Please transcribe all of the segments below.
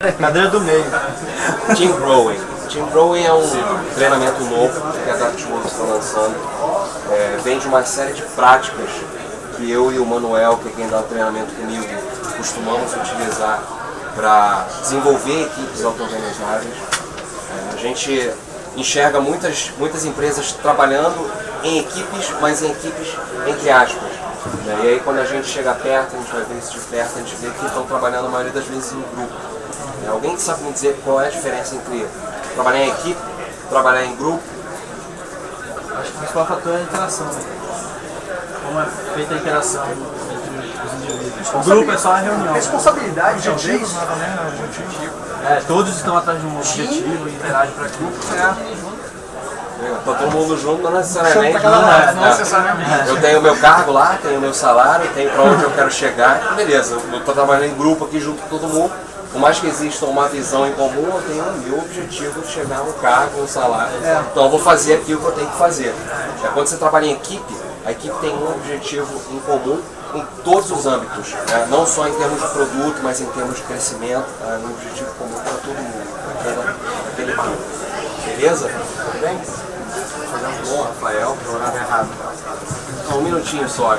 Cadeira do meio. Team Growing. Team Growing é um treinamento novo que a DarkWorks está lançando. Vem de uma série de práticas que eu e o Manuel, que é quem dá o treinamento comigo, costumamos utilizar para desenvolver equipes auto-organizáveis. A gente enxerga muitas empresas trabalhando em equipes, mas em equipes entre aspas. E aí quando a gente chega perto, a gente vai ver isso de perto, a gente vê que estão trabalhando a maioria das vezes em grupo. Alguém que sabe me dizer qual é a diferença entre trabalhar em equipe, trabalhar em grupo? Acho que o principal fator é a interação. Como é feita a interação entre os indivíduos. O grupo é só a reunião. Responsabilidade, objetivos, todos estão atrás de um objetivo e interagem para grupo. Tá todo mundo junto, não necessariamente. Não necessariamente. Eu tenho o meu cargo lá, tenho o meu salário, tenho para onde eu quero chegar. Beleza, eu estou trabalhando em grupo aqui junto com todo mundo. Por mais que exista uma visão em comum, eu tenho o meu objetivo de chegar no cargo, no salário. Então eu vou fazer aquilo que eu tenho que fazer. Quando você trabalha em equipe, a equipe tem um objetivo em comum em todos os âmbitos. Não só em termos de produto, mas em termos de crescimento. Um objetivo comum para todo mundo, aquele grupo. Beleza? Tudo bem? Bom, Rafael, eu olhava errado. Então, um minutinho só.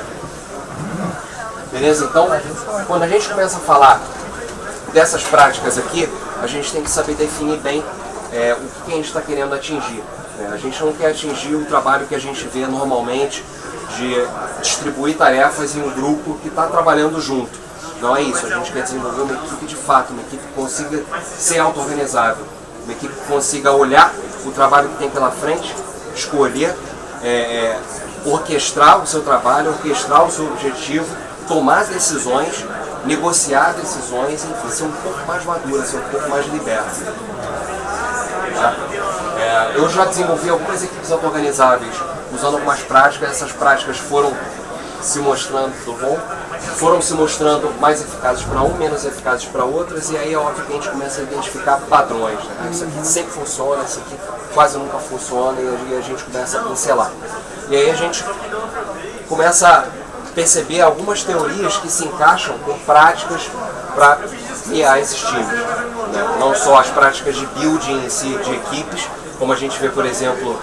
Beleza? Então, quando a gente começa a falar dessas práticas aqui, a gente tem que saber definir bem o que a gente está querendo atingir. A gente não quer atingir o trabalho que a gente vê normalmente de distribuir tarefas em um grupo que está trabalhando junto. Não é isso, a gente quer desenvolver uma equipe de fato, uma equipe que consiga ser auto-organizável, uma equipe que consiga olhar o trabalho que tem pela frente, escolher, orquestrar o seu trabalho, orquestrar o seu objetivo, tomar decisões, negociar decisões e ser um pouco mais madura, ser um pouco mais liberta. Tá? Eu já desenvolvi algumas equipes auto-organizáveis usando algumas práticas, essas práticas foram se mostrando foram se mostrando mais eficazes para um, menos eficazes para outras, e aí é óbvio que a gente começa a identificar padrões. Né? Isso aqui sempre funciona, isso aqui quase nunca funciona, e a gente começa a pincelar. E aí a gente começa a perceber algumas teorias que se encaixam com práticas para criar esses times. Né? Não só as práticas de building em si, de equipes, como a gente vê, por exemplo,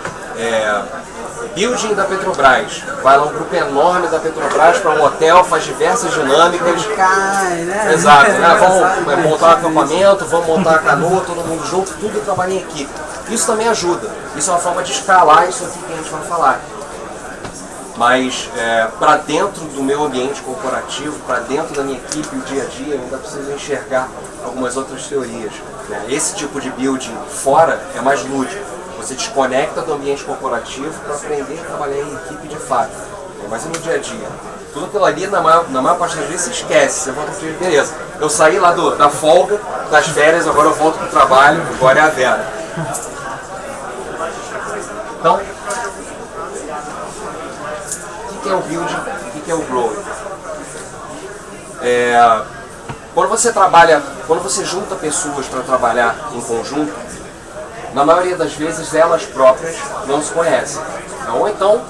building da Petrobras. Vai lá um grupo enorme da Petrobras para um hotel, faz diversas dinâmicas. Né? Exato, né? Vamos montar um acampamento, vamos montar a canoa, todo mundo junto, tudo trabalha em equipe. Isso também ajuda. Isso é uma forma de escalar isso aqui que a gente vai falar. Mas para dentro do meu ambiente corporativo, para dentro da minha equipe, o dia a dia, eu ainda preciso enxergar algumas outras teorias. Né? Esse tipo de building fora é mais lúdico. Você desconecta do ambiente corporativo para aprender a trabalhar em equipe de fato. Mas no dia a dia, tudo aquilo ali, na maior parte das vezes, você esquece. Você volta pro dia, beleza. Eu saí lá da folga, das férias, agora eu volto para o trabalho, agora é a Vera. Então, o que é o building, o que é o growing? Quando você junta pessoas para trabalhar em conjunto, na maioria das vezes elas próprias não se conhecem. Ou então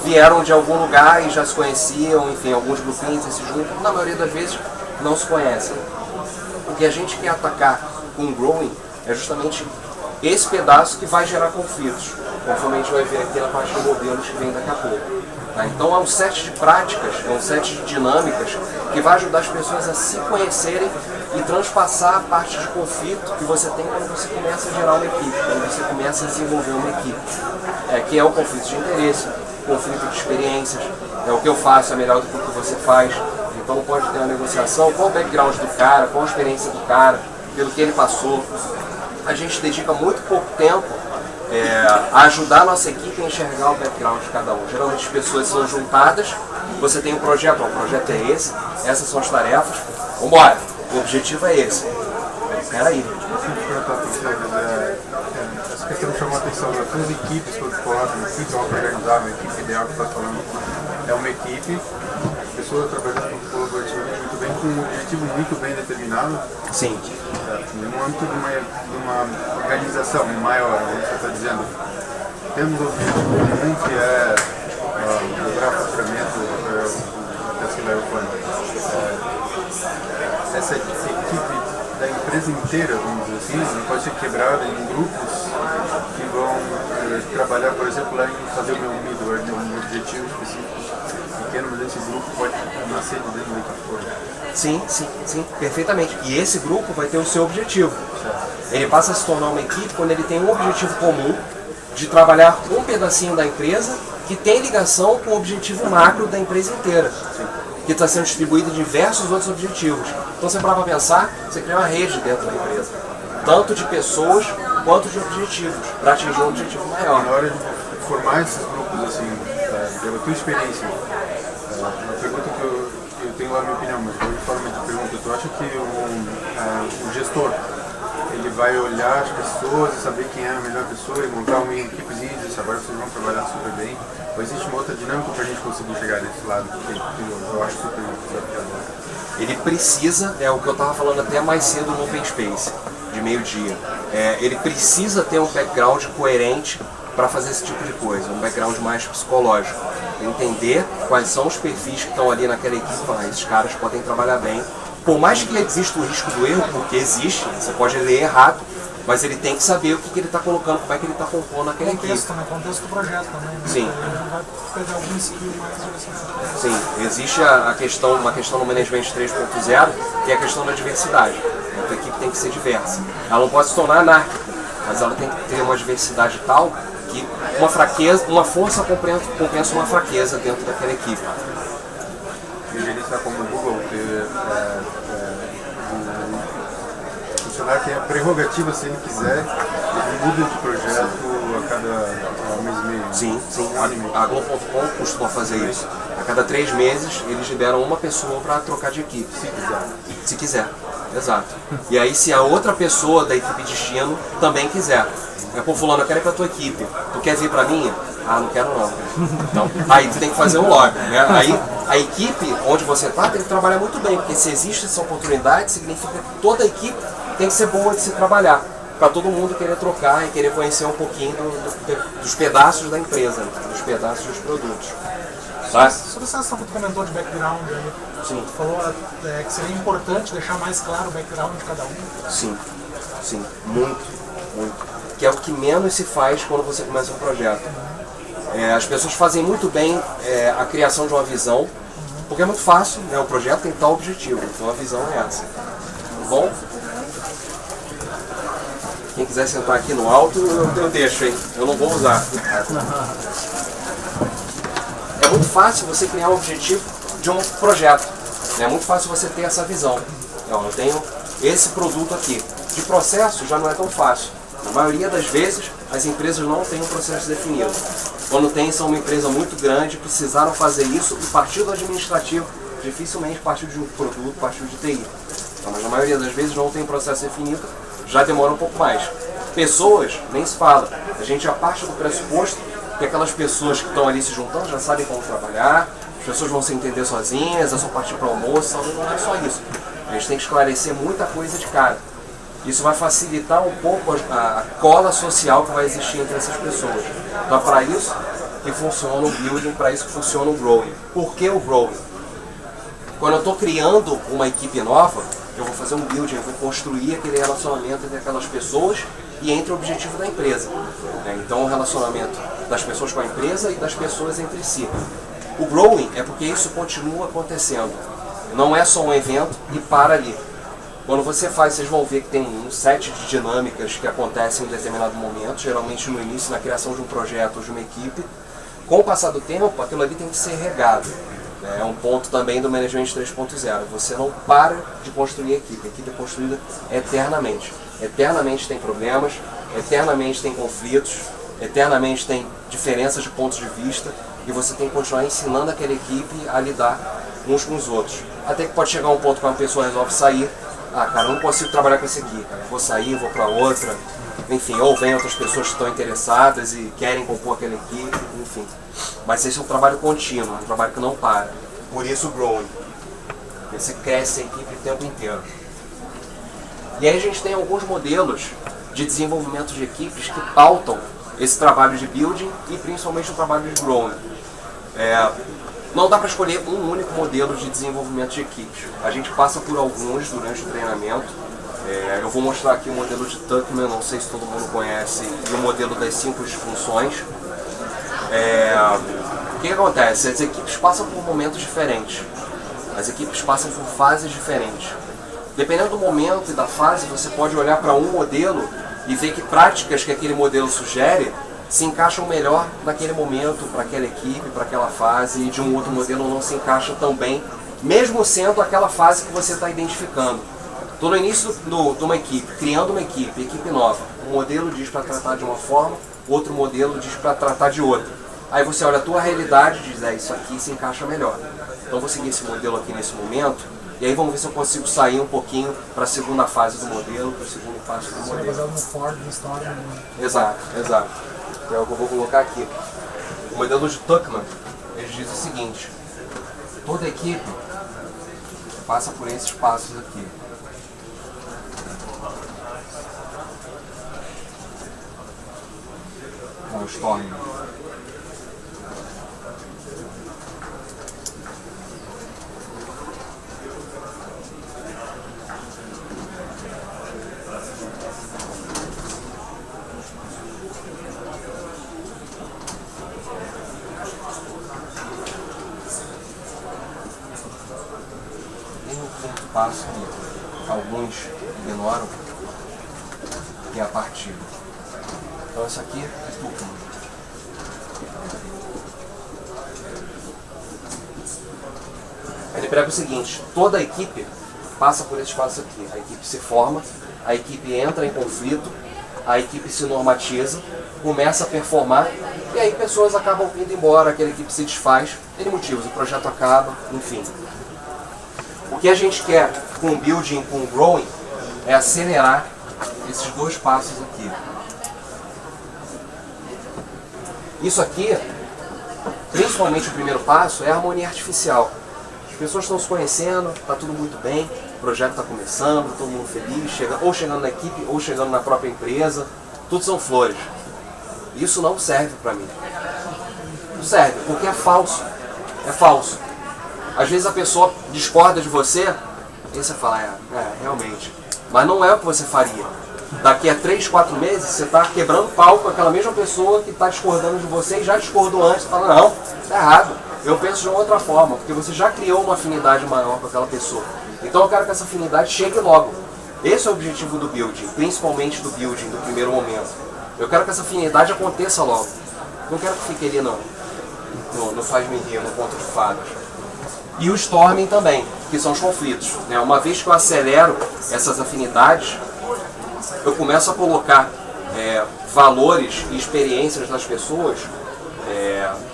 vieram de algum lugar e já se conheciam, enfim, alguns grupinhos se juntam, na maioria das vezes não se conhecem. O que a gente quer atacar com o growing é justamente esse pedaço que vai gerar conflitos, conforme a gente vai ver aqui na parte de modelos que vem daqui a pouco. Tá? Então é um set de práticas, é um set de dinâmicas que vai ajudar as pessoas a se conhecerem e transpassar a parte de conflito que você tem quando você começa a gerar uma equipe, quando você começa a desenvolver uma equipe. Que é o conflito de interesse, conflito de experiências, o que eu faço é melhor do que o que você faz, então pode ter uma negociação, qual o background do cara, qual a experiência do cara, pelo que ele passou. A gente dedica muito pouco tempo a ajudar a nossa equipe a enxergar o background de cada um. Geralmente as pessoas são juntadas, você tem um projeto, o projeto é esse, essas são as tarefas, vamos embora, o objetivo é esse. Espera aí. Essa questão me chamou a atenção das duas equipes, quando fala de uma equipe auto-organizável, uma equipe ideal que está falando, é uma equipe, pessoas trabalhando colaborativamente muito bem, com um objetivo muito bem determinado. Sim. No âmbito de uma organização maior, você está dizendo, temos um objetivo comum que é dobrar o faturamento da Cileio Quando. Essa equipe da empresa inteira, vamos dizer assim, ela pode ser quebrada em grupos que vão trabalhar, por exemplo, lá em fazer o meu middleware, ter um objetivo específico pequeno, mas esse grupo pode nascer de dentro da equipe toda. Sim, perfeitamente. E esse grupo vai ter o seu objetivo. Ele passa a se tornar uma equipe quando ele tem um objetivo comum de trabalhar um pedacinho da empresa que tem ligação com o objetivo macro da empresa inteira, que está sendo distribuído em diversos outros objetivos. Então você para pensar, você cria uma rede dentro da empresa, tanto de pessoas quanto de objetivos, para atingir um objetivo maior. Na hora de formar esses grupos, assim, pela tua experiência, uma pergunta que eu tenho lá a minha opinião, mas de forma de pergunta, tu acha que o gestor, ele vai olhar as pessoas e saber quem é a melhor pessoa e montar uma equipezinha e dizer, agora vocês vão trabalhar super bem? Ou existe uma outra dinâmica para a gente conseguir chegar nesse lado que eu acho super desafiador? Ele precisa, é o que eu estava falando até mais cedo no Open Space, de meio-dia, ele precisa ter um background coerente para fazer esse tipo de coisa, um background mais psicológico. Entender quais são os perfis que estão ali naquela equipe, esses caras podem trabalhar bem. Por mais que exista o risco do erro, porque existe, você pode ler errado, mas ele tem que saber o que ele está colocando, como é que ele está compondo aquela equipe. Contexto do projeto também. Né? Sim. Ele não vai pegar algum skill mais direcionado. Sim, existe uma questão no Management 3.0, que é a questão da diversidade. A tua equipe tem que ser diversa. Ela não pode se tornar anárquica, mas ela tem que ter uma diversidade tal que uma força compensa uma fraqueza dentro daquela equipe. E gerenciar como o Google, ter o funcionário tem a prerrogativa, se ele quiser, ele muda de projeto a cada mês e meio. Sim. A Globo.com costuma fazer isso. A cada 3 meses eles liberam uma pessoa para trocar de equipe. Se quiser. Exato. E aí se a outra pessoa da equipe destino também quiser. Pô, fulano, eu quero ir pra tua equipe. Tu quer vir pra minha? Ah, não quero não. Então, aí tu tem que fazer um lobby, né? Aí a equipe onde você tá tem que trabalhar muito bem, porque se existe essa oportunidade, significa que toda a equipe tem que ser boa de se trabalhar. Para todo mundo querer trocar e querer conhecer um pouquinho dos pedaços da empresa, dos pedaços dos produtos. Tá? Sobre essa questão que tu comentou de background aí, Sim. tu falou que seria importante deixar mais claro o background de cada um. Sim, muito. Que é o que menos se faz quando você começa um projeto. As pessoas fazem muito bem a criação de uma visão, porque é muito fácil, né? O projeto tem tal objetivo, então a visão é essa. Tá bom? Quem quiser sentar aqui no alto, eu deixo, hein? Eu não vou usar. É muito fácil você criar um objetivo de um projeto. É muito fácil você ter essa visão. Então, eu tenho esse produto aqui. De processo já não é tão fácil. Na maioria das vezes, as empresas não têm um processo definido. Quando tem, são uma empresa muito grande, precisaram fazer isso e partiu do administrativo, dificilmente partiu de um produto, partiu de TI. Então, mas na maioria das vezes não tem um processo definido, já demora um pouco mais. Pessoas, nem se fala. A gente já parte do pressuposto que aquelas pessoas que estão ali se juntando já sabem como trabalhar, as pessoas vão se entender sozinhas, é só partir para o almoço, não é só isso. A gente tem que esclarecer muita coisa de cara. Isso vai facilitar um pouco a cola social que vai existir entre essas pessoas. Então é para isso que funciona o building, para isso que funciona o growing. Por que o growing? Quando eu estou criando uma equipe nova, eu vou fazer um building, eu vou construir aquele relacionamento entre aquelas pessoas e entre o objetivo da empresa. Então o relacionamento das pessoas com a empresa e das pessoas entre si. O growing é porque isso continua acontecendo. Não é só um evento e para ali. Quando você faz, vocês vão ver que tem um set de dinâmicas que acontecem em determinado momento, geralmente no início, na criação de um projeto ou de uma equipe. Com o passar do tempo, aquilo ali tem que ser regado. É um ponto também do Management 3.0. Você não para de construir a equipe é construída eternamente. Eternamente tem problemas, eternamente tem conflitos, eternamente tem diferenças de pontos de vista e você tem que continuar ensinando aquela equipe a lidar uns com os outros. Até que pode chegar um ponto que uma pessoa resolve sair. Ah, cara, eu não consigo trabalhar com esse aqui, cara. Vou sair, vou para outra. Enfim, ou vem outras pessoas que estão interessadas e querem compor aquela equipe, enfim. Mas esse é um trabalho contínuo, um trabalho que não para. Por isso o growing. Você cresce a equipe o tempo inteiro. E aí a gente tem alguns modelos de desenvolvimento de equipes que pautam esse trabalho de building e principalmente o trabalho de growing. Não dá para escolher um único modelo de desenvolvimento de equipes. A gente passa por alguns durante o treinamento Eu vou mostrar aqui o modelo de Tuckman, não sei se todo mundo conhece, e o modelo das 5 disfunções. O que acontece? As equipes passam por momentos diferentes. As equipes passam por fases diferentes. Dependendo do momento e da fase, você pode olhar para um modelo e ver que práticas que aquele modelo sugere se encaixam melhor naquele momento, para aquela equipe, para aquela fase, e de um outro modelo não se encaixa tão bem, mesmo sendo aquela fase que você está identificando. Estou no início de uma equipe, criando uma equipe nova. Um modelo diz para tratar de uma forma, outro modelo diz para tratar de outra. Aí você olha a tua realidade e diz, isso aqui se encaixa melhor. Então vou seguir esse modelo aqui nesse momento, e aí vamos ver se eu consigo sair um pouquinho para a segunda fase do modelo, para o segundo passo do modelo. Baseado no Ford, na história. Exato. É o que eu vou colocar aqui. O modelo de Tuckman, ele diz o seguinte: toda equipe passa por esses passos aqui. Com o Storm. Passo que alguns ignoram, que é a partida. Então isso aqui é Tuckman. Ele prega o seguinte: toda a equipe passa por esse passo aqui. A equipe se forma, a equipe entra em conflito, a equipe se normatiza, começa a performar, e aí pessoas acabam indo embora, aquela equipe se desfaz, tem motivos, o projeto acaba, enfim. O que a gente quer com o building e com o growing é acelerar esses dois passos aqui. Isso aqui, principalmente o primeiro passo, é a harmonia artificial. As pessoas estão se conhecendo, está tudo muito bem, o projeto está começando, todo mundo feliz, ou chegando na equipe, ou chegando na própria empresa, tudo são flores. Isso não serve para mim. Não serve, porque é falso. É falso. Às vezes a pessoa discorda de você, e você fala, realmente. Mas não é o que você faria. Daqui a 3, 4 meses, você está quebrando pau com aquela mesma pessoa que está discordando de você e já discordou antes. Você fala, não, está errado. Eu penso de uma outra forma, porque você já criou uma afinidade maior com aquela pessoa. Então eu quero que essa afinidade chegue logo. Esse é o objetivo do building, principalmente do building, do primeiro momento. Eu quero que essa afinidade aconteça logo. Não quero que fique ali no faz-me rir, no conto de fadas. E o storming também, que são os conflitos. Uma vez que eu acelero essas afinidades, eu começo a colocar valores e experiências das pessoas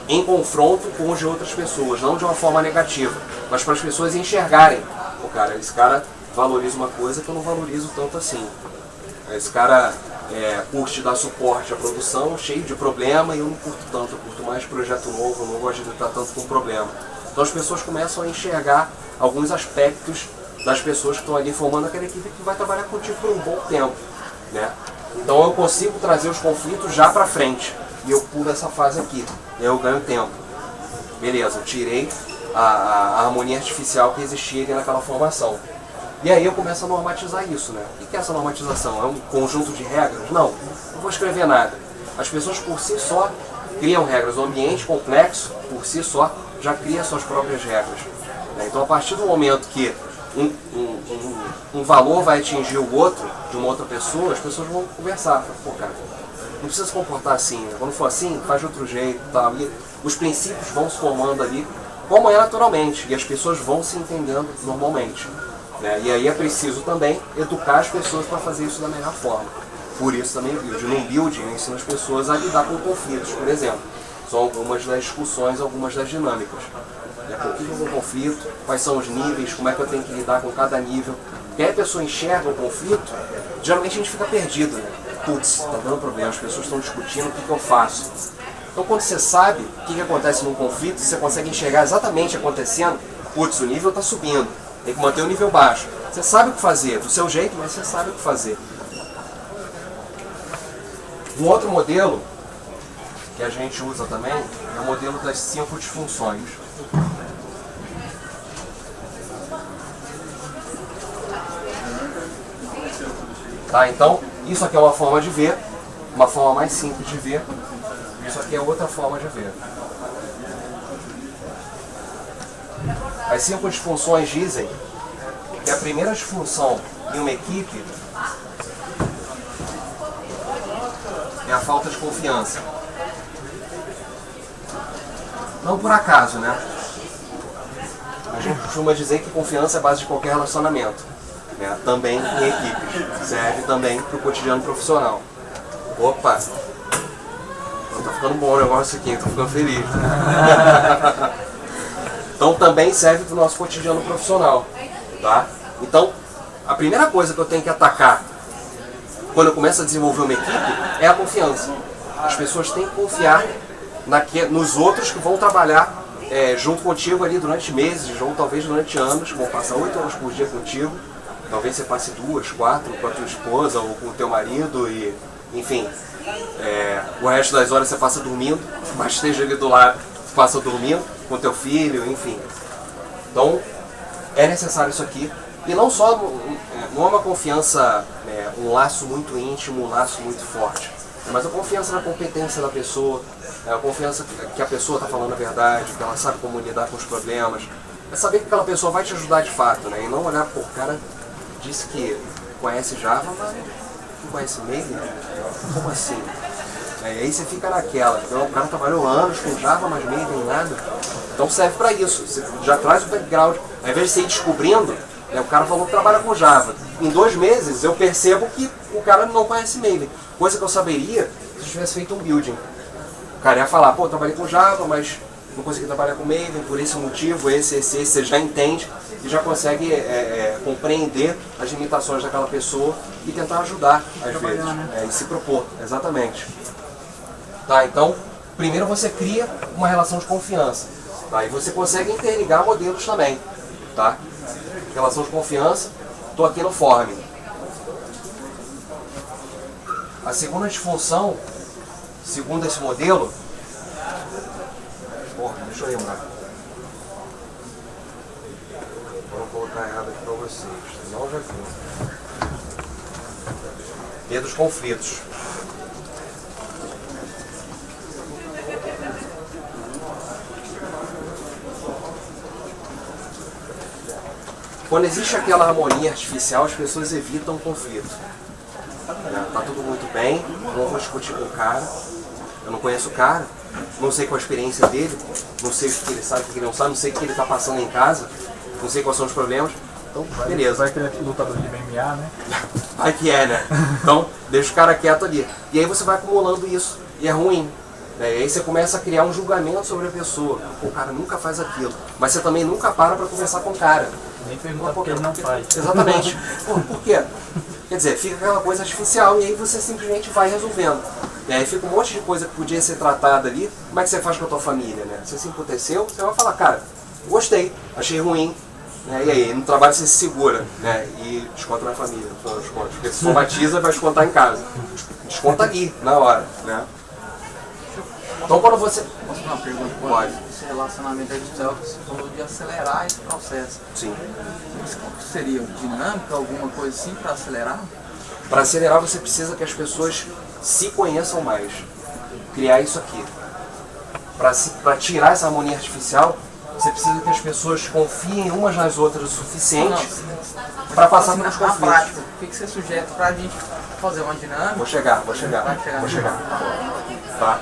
em confronto com os de outras pessoas, não de uma forma negativa, mas para as pessoas enxergarem. Esse cara valoriza uma coisa que eu não valorizo tanto assim. Esse cara curte dar suporte à produção, cheio de problema, e eu não curto tanto, eu curto mais projeto novo, eu não gosto de lidar tanto com problema. Então as pessoas começam a enxergar alguns aspectos das pessoas que estão ali formando aquela equipe que vai trabalhar contigo por um bom tempo. Então eu consigo trazer os conflitos já para frente, e eu pulo essa fase aqui, e aí eu ganho tempo. Beleza, eu tirei a harmonia artificial que existia ali naquela formação. E aí eu começo a normatizar isso, O que é essa normatização? É um conjunto de regras? Não vou escrever nada. As pessoas por si só criam regras. O ambiente complexo, por si só, já cria suas próprias regras. Então a partir do momento que um valor vai atingir o outro, de uma outra pessoa, as pessoas vão conversar. Pô, cara, não precisa se comportar assim. Quando for assim, faz de outro jeito. Tá? E os princípios vão se formando ali, como é naturalmente. E as pessoas vão se entendendo normalmente. E aí é preciso também educar as pessoas para fazer isso da melhor forma. Por isso também o building. No building eu ensino as pessoas a lidar com conflitos, por exemplo. São algumas das discussões, algumas das dinâmicas. O que é um conflito? Quais são os níveis? Como é que eu tenho que lidar com cada nível? Porque aí a pessoa enxerga o conflito, geralmente a gente fica perdido. Putz, está dando problema, as pessoas estão discutindo, o que eu faço? Então quando você sabe o que acontece num conflito, você consegue enxergar exatamente acontecendo, putz, o nível está subindo, tem que manter o nível baixo. Você sabe o que fazer, do seu jeito, mas você sabe o que fazer. Um outro modelo que a gente usa também é o modelo das 5 disfunções. Tá? Então, isso aqui é uma forma de ver, uma forma mais simples de ver. Isso aqui é outra forma de ver. As 5 disfunções dizem que a primeira disfunção em uma equipe é a falta de confiança. Não por acaso, né? A gente costuma dizer que confiança é a base de qualquer relacionamento, né? Também em equipes. Serve também para o cotidiano profissional. Opa! Tá ficando bom o negócio aqui, tô ficando feliz. Então também serve para o nosso cotidiano profissional, tá? Então, a primeira coisa que eu tenho que atacar quando eu começo a desenvolver uma equipe é a confiança. As pessoas têm que confiar nos outros que vão trabalhar junto contigo ali durante meses, ou talvez durante anos, que vão passar 8 horas por dia contigo. Talvez você passe 2, 4 com a tua esposa ou com o teu marido e, enfim, o resto das horas você passa dormindo, mas esteja ali do lado, você passa dormindo com o teu filho, enfim. Então, é necessário isso aqui. E não só, não é uma confiança, um laço muito íntimo, um laço muito forte, mas a confiança na competência da pessoa, a confiança que a pessoa está falando a verdade, que ela sabe como lidar com os problemas, é saber que aquela pessoa vai te ajudar de fato, né? E não olhar, pô, o cara disse que conhece Java, mas não conhece Maven? Como assim? E aí você fica naquela, então, o cara trabalhou anos com Java, mas Maven nada. Então serve para isso, você já traz o background, ao invés de você ir descobrindo, o cara falou que trabalha com Java. Em 2 meses eu percebo que o cara não conhece Maven. Coisa que eu saberia se eu tivesse feito um building. O cara ia falar, pô, eu trabalhei com Java, mas não consegui trabalhar com Maven por esse motivo, esse, você já entende e já consegue compreender as limitações daquela pessoa e tentar ajudar, às vezes, e se propor, exatamente. Tá, então, primeiro você cria uma relação de confiança, tá? E você consegue interligar modelos também, tá? Relação de confiança, estou aqui no Form. A segunda disfunção, segundo esse modelo, deixa eu lembrar. Vou colocar errado aqui para vocês, senão já vi. Medo dos conflitos. Quando existe aquela harmonia artificial, as pessoas evitam o conflito. Tá tudo muito bem, não vou discutir com o cara, eu não conheço o cara, não sei qual a experiência dele, não sei o que ele sabe, o que ele não sabe, não sei o que ele está passando em casa, não sei quais são os problemas, então beleza. Vai que ele é lutador de MMA, né? Vai que é, né? Então deixa o cara quieto ali. E aí você vai acumulando isso, e é ruim. E aí você começa a criar um julgamento sobre a pessoa. O cara nunca faz aquilo, mas você também nunca para conversar com o cara. Nem pergunta por que ele não faz. Exatamente. Por quê? Quer dizer, fica aquela coisa artificial e aí você simplesmente vai resolvendo. E aí fica um monte de coisa que podia ser tratada ali. Como é que você faz com a tua família, né? Você se emputeceu, você vai falar, cara, gostei, achei ruim. Né? E aí, no trabalho você se segura, né? E desconta na família, porque se somatiza, vai descontar em casa. Desconta ali, na hora, né? Então quando você... Posso fazer uma pergunta? Pode. Esse relacionamento artificial que você falou de acelerar esse processo. Sim. Mas qual seria? Dinâmica, alguma coisa assim para acelerar? Para acelerar você precisa que as pessoas se conheçam mais. Criar isso aqui. Para tirar essa harmonia artificial, você precisa que as pessoas confiem umas nas outras o suficiente para passar pelos na conflitos. prática, o que você sugere para a gente fazer uma dinâmica? Vou chegar. Tá?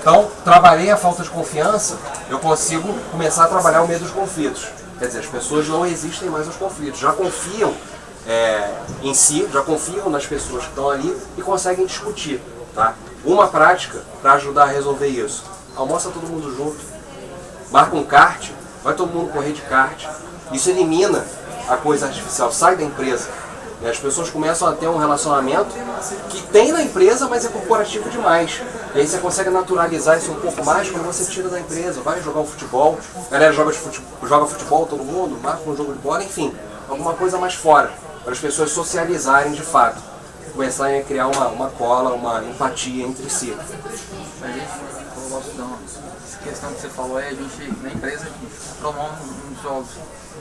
Então, trabalhei a falta de confiança, eu consigo começar a trabalhar o medo dos conflitos. Quer dizer, as pessoas não resistem mais aos conflitos, já confiam em si, já confiam nas pessoas que estão ali e conseguem discutir. Tá? Uma prática para ajudar a resolver isso. Almoça todo mundo junto, marca um kart, vai todo mundo correr de kart. Isso elimina a coisa artificial, sai da empresa. E as pessoas começam a ter um relacionamento que tem na empresa, mas é corporativo demais. E aí você consegue naturalizar isso um pouco mais quando você tira da empresa. Vai jogar um futebol, a galera joga futebol todo mundo, marca um jogo de bola, enfim. Alguma coisa mais fora, para as pessoas socializarem de fato. Começarem a criar uma cola, uma empatia entre si. A gente, eu gosto de uma questão que você falou, a gente, na empresa, a gente promove uns jogos,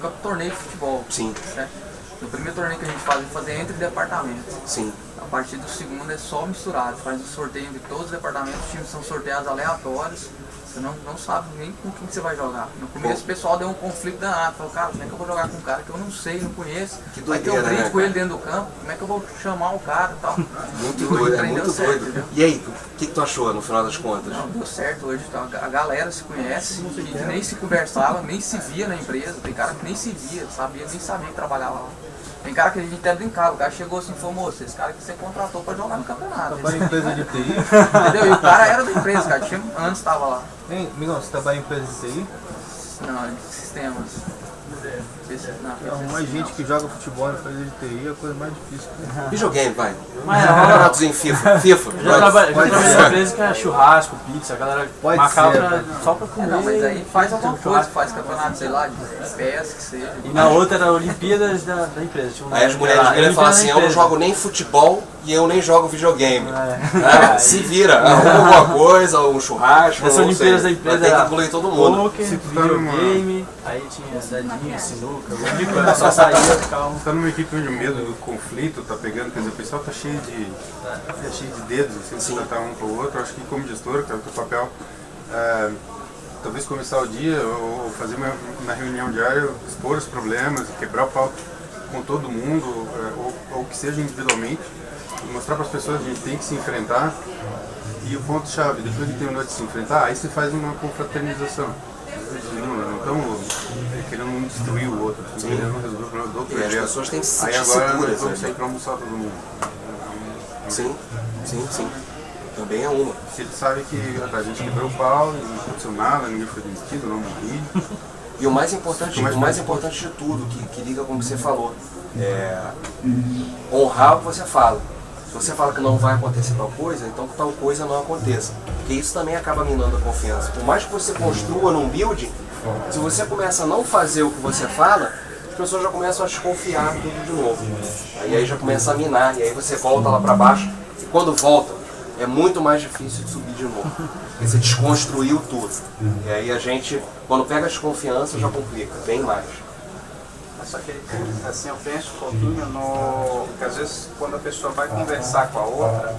um torneio de futebol. Sim. Certo? No primeiro torneio que a gente faz, fazer entre departamentos. Sim. A partir do segundo é só misturado, faz um sorteio entre todos os departamentos, os times são sorteados aleatórios, você não sabe nem com quem você vai jogar. No começo o pessoal deu um conflito danado, falou, cara, como é que eu vou jogar com um cara que eu não sei, não conheço, Que vai ter doideira, um brinde né, com ele cara? dentro do campo, como é que eu vou chamar o cara e tal. Muito E hoje o doido, é trem deu muito certo, doido. entendeu? E aí, o que tu achou no final das contas? Não, deu certo hoje, tá? A galera se conhece, a gente nem se conversava, nem se via na empresa, tem cara que nem se via, nem sabia que trabalhava lá. Tem cara que a gente até brincava, o cara chegou assim e falou, moço, esse cara que você contratou pra jogar no campeonato. Trabalha em empresa de TI? Entendeu? E o cara era da empresa, cara, antes estava lá. Hein, amigão, você trabalha em empresa de TI? Não, de sistemas. Arrumar gente que joga futebol em empresa de TI é a coisa mais difícil. Videogame, vai. Mas Campeonatozinho FIFA. FIFA. já trabalhei Pode em ser. empresa que é churrasco, pizza, a galera Pode marcava ser, só pra comer. Não, mas aí faz alguma Tem coisa, churrasco. faz campeonato, sei lá, de pesca, que seja. E na outra era Olimpíadas da empresa. Tinha uma- Aí as mulheres era queriam falar Olimpíada assim, da eu não empresa. jogo nem futebol e eu nem jogo videogame. É. Se vira, arruma alguma coisa, um churrasco, Nessa não Olimpíadas sei. da empresa Vai ter que era incluir todo mundo. poker, Se tu tá numa- videogame, aí tinha dadinho, sinuca, o pessoal saía, ficava um... Você tá numa equipe onde o medo do conflito tá pegando, quer dizer, o pessoal tá cheio de dedos, assim, pra tratar um pro outro. Eu acho que como gestor, cara, o teu papel talvez começar o dia ou fazer uma reunião diária, expor os problemas, quebrar o pau com todo mundo, ou que seja individualmente, mostrar para as pessoas que a gente tem que se enfrentar. E o ponto-chave, depois que terminou de se enfrentar, aí você faz uma confraternização. Não estamos querendo destruir o outro, estamos querendo resolver o problema do outro. E as pessoas têm que se Aí sentir agora nós seguras, vamos né? sair para almoçar todo mundo. Sim, sim, sim. Também é uma. Se ele sabe que a gente quebrou o pau, não aconteceu nada, ninguém foi demitido, não morri. E o mais importante de tudo, que liga com o que você falou, é honrar o que você fala. Se você fala que não vai acontecer tal coisa, então que tal coisa não aconteça. Porque isso também acaba minando a confiança. Por mais que você construa num building, se você começa a não fazer o que você fala, as pessoas já começam a desconfiar tudo de novo. Aí já começa a minar, e aí você volta lá pra baixo, e quando volta, é muito mais difícil de subir de novo. Porque você desconstruiu tudo. E aí a gente, quando pega a desconfiança, já complica, bem mais. Só que assim, eu penso um pouquinho no que às vezes quando a pessoa vai conversar com a outra,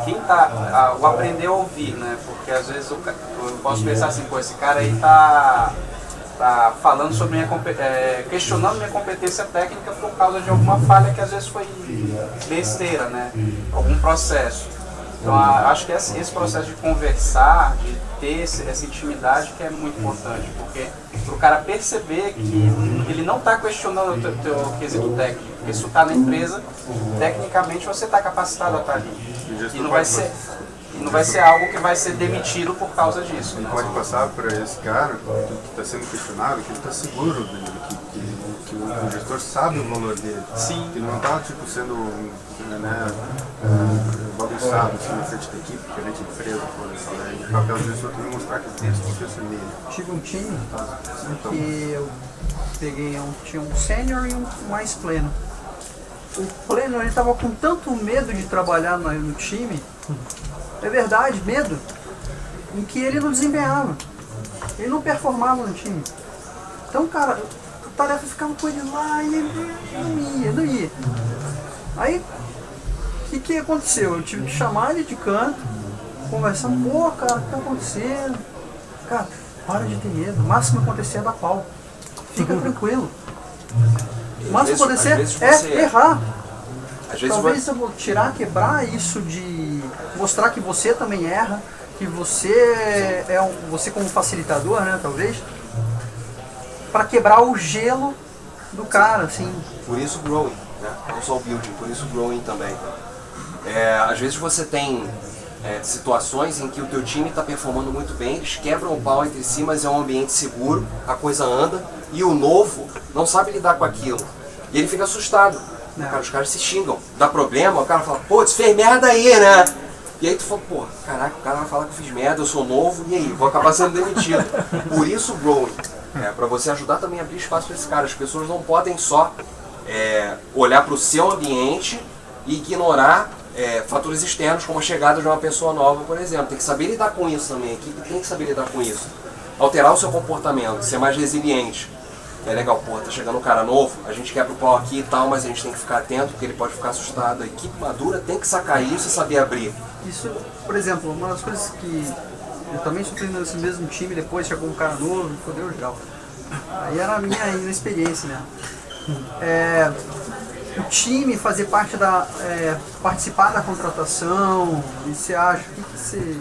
quem tá, o aprender a ouvir, né? Porque às vezes eu posso pensar assim, pô, esse cara aí tá falando sobre questionando minha competência técnica por causa de alguma falha que às vezes foi besteira, né? Algum processo. Então acho que esse processo de conversar, de ter essa intimidade que é muito importante, porque para o cara perceber que ele não está questionando o teu quesito técnico, porque se tu está na empresa, tecnicamente você está capacitado a estar ali. E não vai ser algo que vai ser demitido por causa disso. Ele Né? pode passar para esse cara que está sendo questionado, que ele está seguro dele, que o gestor sabe o valor dele. Sim. Que ele não está sendo bagunçado assim, na frente da equipe, perante a empresa. O papel do gestor também é mostrar que tem essa confiança nele. Tive um time em que eu peguei tinha um sênior e um mais pleno. O pleno ele estava com tanto medo de trabalhar no time, é verdade, medo, em que ele não desempenhava, ele não performava no time. Então, cara, a tarefa ficava com ele lá e ele não ia. Aí, o que aconteceu? Eu tive que chamar ele de canto, conversar, pô, cara, o que tá acontecendo? Cara, para de ter medo, o máximo que acontecer é dar pau. Fica tranquilo. O máximo que Às acontecer vezes é você- errar. Às vezes Talvez eu vou quebrar isso de mostrar que você também erra, que você você como facilitador, né, talvez, para quebrar o gelo do cara, assim. Por isso growing, né? Não só o building, por isso growing também. Às vezes você tem situações em que o teu time está performando muito bem, eles quebram o pau entre si, mas é um ambiente seguro, a coisa anda, e o novo não sabe lidar com aquilo. E ele fica assustado. Cara, os caras se xingam, dá problema, o cara fala, pô, tu fez merda aí, né? E aí tu fala, pô, caraca, o cara vai falar que eu fiz merda, eu sou novo, e aí? Vou acabar sendo demitido. Por isso o growing. Para você ajudar também a abrir espaço para esse cara. As pessoas não podem só olhar para o seu ambiente e ignorar fatores externos, como a chegada de uma pessoa nova, por exemplo. Tem que saber lidar com isso também, a equipe tem que saber lidar com isso. Alterar o seu comportamento, ser mais resiliente. é legal, pô, tá chegando um cara novo, a gente quebra o pau aqui e tal, mas a gente tem que ficar atento porque ele pode ficar assustado. A equipe madura tem que sacar isso e saber abrir. Isso, por exemplo, uma das coisas que eu também sofri nesse mesmo time, depois chegou um cara novo, me fodeu geral. Aí era a minha inexperiência, né? O time fazer parte da. Participar da contratação, e você acha, o que você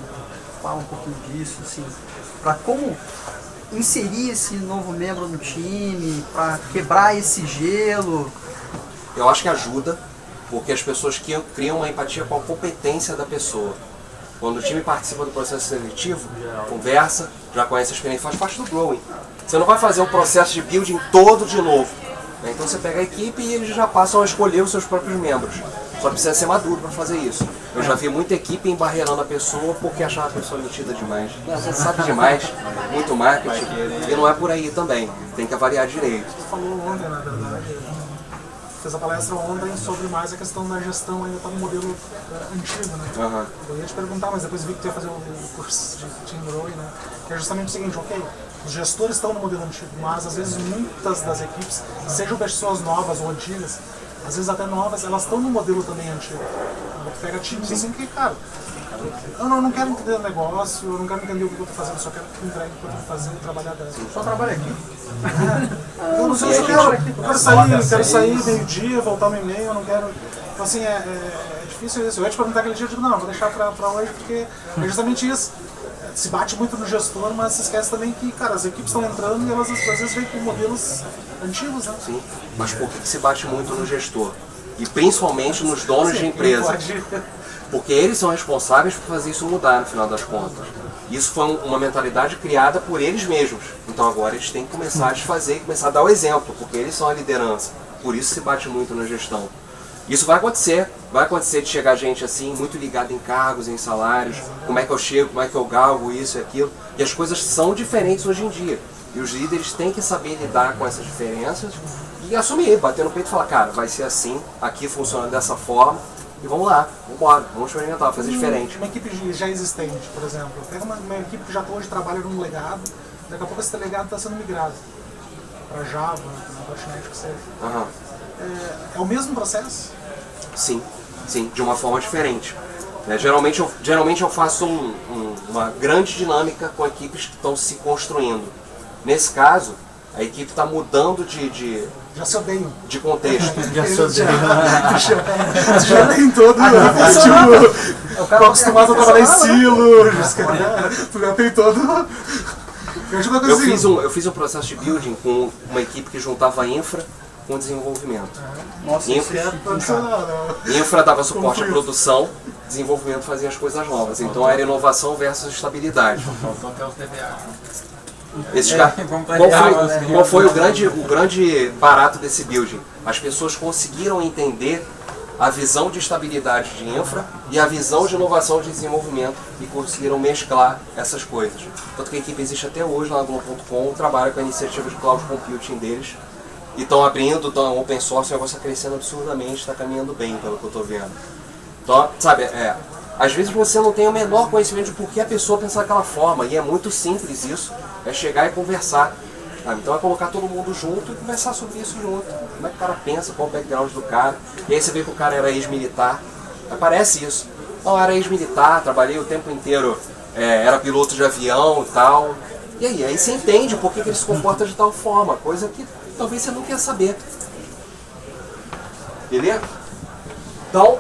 fala um pouquinho disso, assim, para como inserir esse novo membro no time, para quebrar esse gelo? Eu acho que ajuda, porque as pessoas criam uma empatia com a competência da pessoa. Quando o time participa do processo seletivo, conversa, já conhece a experiência, faz parte do growing. Você não vai fazer um processo de building todo de novo. Então você pega a equipe e eles já passam a escolher os seus próprios membros. Só precisa ser maduro para fazer isso. Eu já vi muita equipe embarreirando a pessoa porque achava a pessoa metida demais. Você sabe demais, muito marketing, e não é por aí também. Tem que avaliar direito. Você falou ontem, na verdade, fez a palestra ontem sobre mais a questão da gestão, ainda está no modelo antigo, né? Uhum. Eu ia te perguntar, mas depois vi que tu ia fazer o curso de Team Growing, né? Que é justamente o seguinte, ok, os gestores estão no modelo antigo, mas às vezes muitas das equipes, sejam pessoas novas ou antigas, às vezes até novas, elas estão no modelo também antigo. Tu pega times assim que, cara, eu não quero entender o negócio, eu não quero entender o que eu estou fazendo, eu só quero que entregue o que eu estou fazendo e trabalhar dentro. Só trabalha aqui. Eu não sei se eu quero sair meio-dia, voltar no e-mail, eu não quero. Então assim, é difícil isso. Eu ia te perguntar aquele dia, eu digo, não, vou deixar pra hoje, porque é justamente isso. Se bate muito no gestor, mas se esquece também que, cara, as equipes estão entrando e elas às vezes vêm com modelos antigos, né? Sim, mas por que se bate muito no gestor? E principalmente nos donos de empresa. Porque eles são responsáveis por fazer isso mudar no final das contas. Isso foi uma mentalidade criada por eles mesmos. Então agora eles têm que começar a desfazer e começar a dar o exemplo, porque eles são a liderança. Por isso se bate muito na gestão. Isso vai acontecer de chegar gente assim, muito ligada em cargos, em salários, como é que eu chego, como é que eu galgo isso e aquilo. E as coisas são diferentes hoje em dia. E os líderes têm que saber lidar com essas diferenças e assumir, bater no peito e falar, cara, vai ser assim, aqui funciona dessa forma, e vamos lá, vamos embora, vamos experimentar, fazer diferente. Uma equipe já existente, por exemplo, pega uma equipe que já hoje trabalha num legado, daqui a pouco esse legado está sendo migrado para Java, para .NET, que seja. Uhum. É o mesmo processo? Sim, de uma forma diferente. Geralmente eu faço uma grande dinâmica com equipes que estão se construindo. Nesse caso, a equipe está mudando de já se odeiam. De contexto. Já se odeiam. Já tem todo. Tipo, tô acostumado a trabalhar em silos. Tu já tem todo. Eu fiz um processo de building com uma equipe que juntava infra com desenvolvimento. Nossa, Infra dava suporte à produção, desenvolvimento fazia as coisas novas. Então era inovação versus estabilidade. Faltou até os DBA. Qual foi o grande barato desse building? As pessoas conseguiram entender a visão de estabilidade de infra e a visão de inovação de desenvolvimento e conseguiram mesclar essas coisas. Tanto que a equipe existe até hoje lá na Globo.com, trabalha com a iniciativa de cloud computing deles e estão abrindo, estão open source, o negócio está crescendo absurdamente, está caminhando bem pelo que eu estou vendo. Então, sabe, às vezes você não tem o menor conhecimento de por que a pessoa pensa daquela forma, e é muito simples isso, é chegar e conversar. Sabe? Então é colocar todo mundo junto e conversar sobre isso junto. Como é que o cara pensa, qual o background do cara. E aí você vê que o cara era ex-militar, aparece isso. Não, era ex-militar, trabalhei o tempo inteiro, era piloto de avião e tal. E aí você entende por que ele se comporta de tal forma, coisa que talvez você não quer saber. Beleza? Então,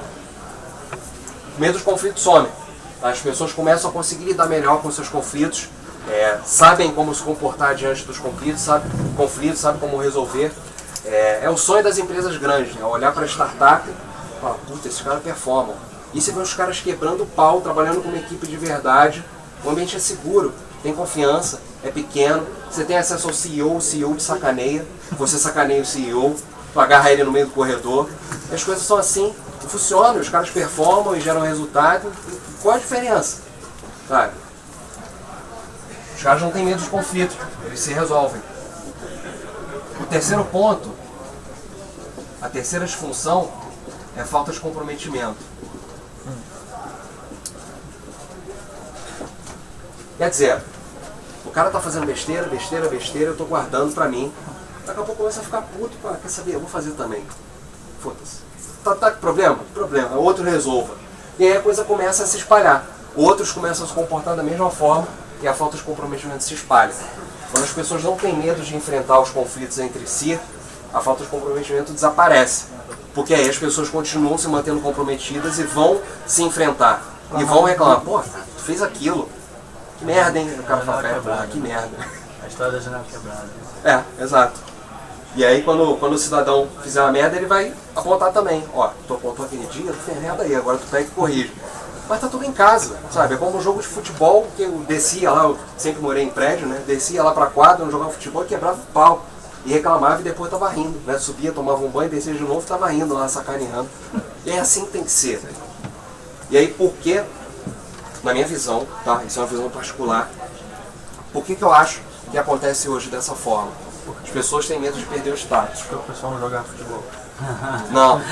medo de conflito some. As pessoas começam a conseguir lidar melhor com seus conflitos, sabem como se comportar diante dos conflitos, sabem como resolver. É o sonho das empresas grandes, né? Olhar para a startup e falar, puta, esses caras performam. E você vê os caras quebrando o pau, trabalhando com uma equipe de verdade, o ambiente é seguro, tem confiança, é pequeno, você tem acesso ao CEO, o CEO te sacaneia, você sacaneia o CEO, tu agarra ele no meio do corredor, e as coisas são assim, funcionam, os caras performam e geram resultado. Qual a diferença? Sabe? Os caras não têm medo de conflito, eles se resolvem. O terceiro ponto, a terceira disfunção, é a falta de comprometimento. Quer dizer, o cara tá fazendo besteira, eu tô guardando pra mim, Daqui a pouco começa a ficar puto, pá, quer saber, eu vou fazer também. Foda-se. Tá com problema? Problema. Outro resolva. E aí a coisa começa a se espalhar. Outros começam a se comportar da mesma forma e a falta de comprometimento se espalha. Quando as pessoas não têm medo de enfrentar os conflitos entre si, a falta de comprometimento desaparece. Porque aí as pessoas continuam se mantendo comprometidas e vão se enfrentar. E vão reclamar, pô, tu fez aquilo. Que merda, hein? O cara fala, que merda. A história da janela quebrada. É, exato. E aí quando o cidadão fizer uma merda, ele vai apontar também. Ó, tu apontou aquele dia, tu fez merda aí, agora tu pega e corrige. Mas tá tudo em casa, sabe? É como um jogo de futebol que eu descia lá, eu sempre morei em prédio, né? Descia lá pra quadra, eu jogava futebol e quebrava o pau. E reclamava e depois tava rindo, né? Subia, tomava um banho, descia de novo e tava rindo lá, sacaneando. E é assim que tem que ser. E aí por que, na minha visão, tá? Isso é uma visão particular, por que eu acho que acontece hoje dessa forma? As pessoas têm medo de perder o status. Porque o pessoal não joga futebol. Não.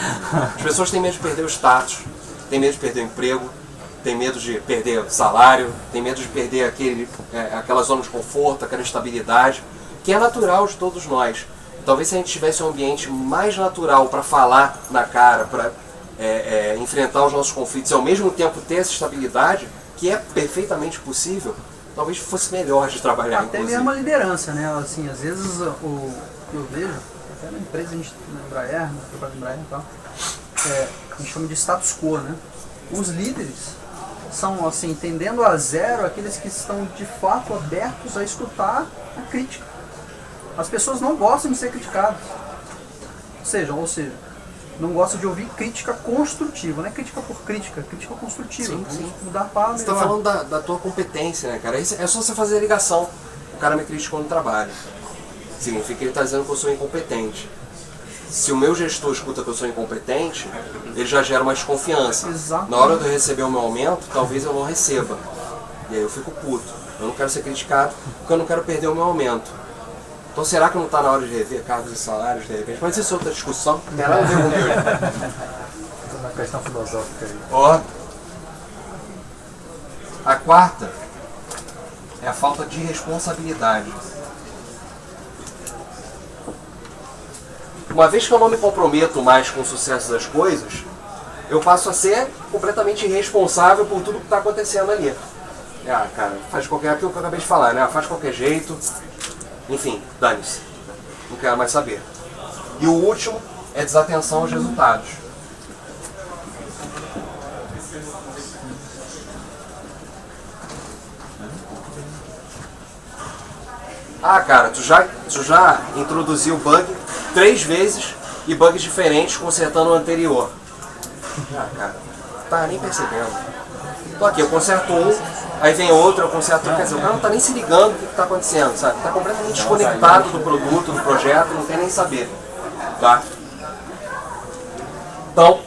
As pessoas têm medo de perder o status, têm medo de perder o emprego, têm medo de perder o salário, têm medo de perder aquela zona de conforto, aquela estabilidade, que é natural de todos nós. Talvez se a gente tivesse um ambiente mais natural para falar na cara, para enfrentar os nossos conflitos e ao mesmo tempo ter essa estabilidade, que é perfeitamente possível, talvez fosse melhor de trabalhar. Até mesmo a liderança, né? Assim, às vezes o que eu vejo, até na empresa, a gente, na Embraer, na Embraer e tal, a gente chama de status quo, né? Os líderes são, assim, tendendo a zero aqueles que estão de fato abertos a escutar a crítica. As pessoas não gostam de ser criticadas. Ou seja, não gostam de ouvir crítica construtiva, não é crítica por crítica, crítica construtiva. Sim. Mudar para melhor. Você está falando da tua competência, né, cara? É só você fazer a ligação. O cara me criticou no trabalho. Significa que ele está dizendo que eu sou incompetente. Se o meu gestor escuta que eu sou incompetente, ele já gera uma desconfiança. Exatamente. Na hora de eu receber o meu aumento, talvez eu não receba. E aí eu fico puto. Eu não quero ser criticado porque eu não quero perder o meu aumento. Então será que não está na hora de rever cargos e salários de repente? Mas isso é outra discussão, não tem nada a ver com Deus. É uma questão filosófica aí. Ó. A quarta é a falta de responsabilidade. Uma vez que eu não me comprometo mais com o sucesso das coisas, eu passo a ser completamente irresponsável por tudo que está acontecendo ali. Cara, faz aquilo que eu acabei de falar, né? Faz de qualquer jeito. Enfim, dane-se. Não quero mais saber. E o último é desatenção aos resultados. Cara, tu já introduziu bug 3 vezes e bugs diferentes consertando o anterior. Cara, tá nem percebendo. Tô aqui, eu conserto um, aí vem outro, eu conserto outro. Quer dizer, o cara não tá nem se ligando o que tá acontecendo, sabe? Tá completamente desconectado do produto, do projeto, não quer nem saber. Tá? Então,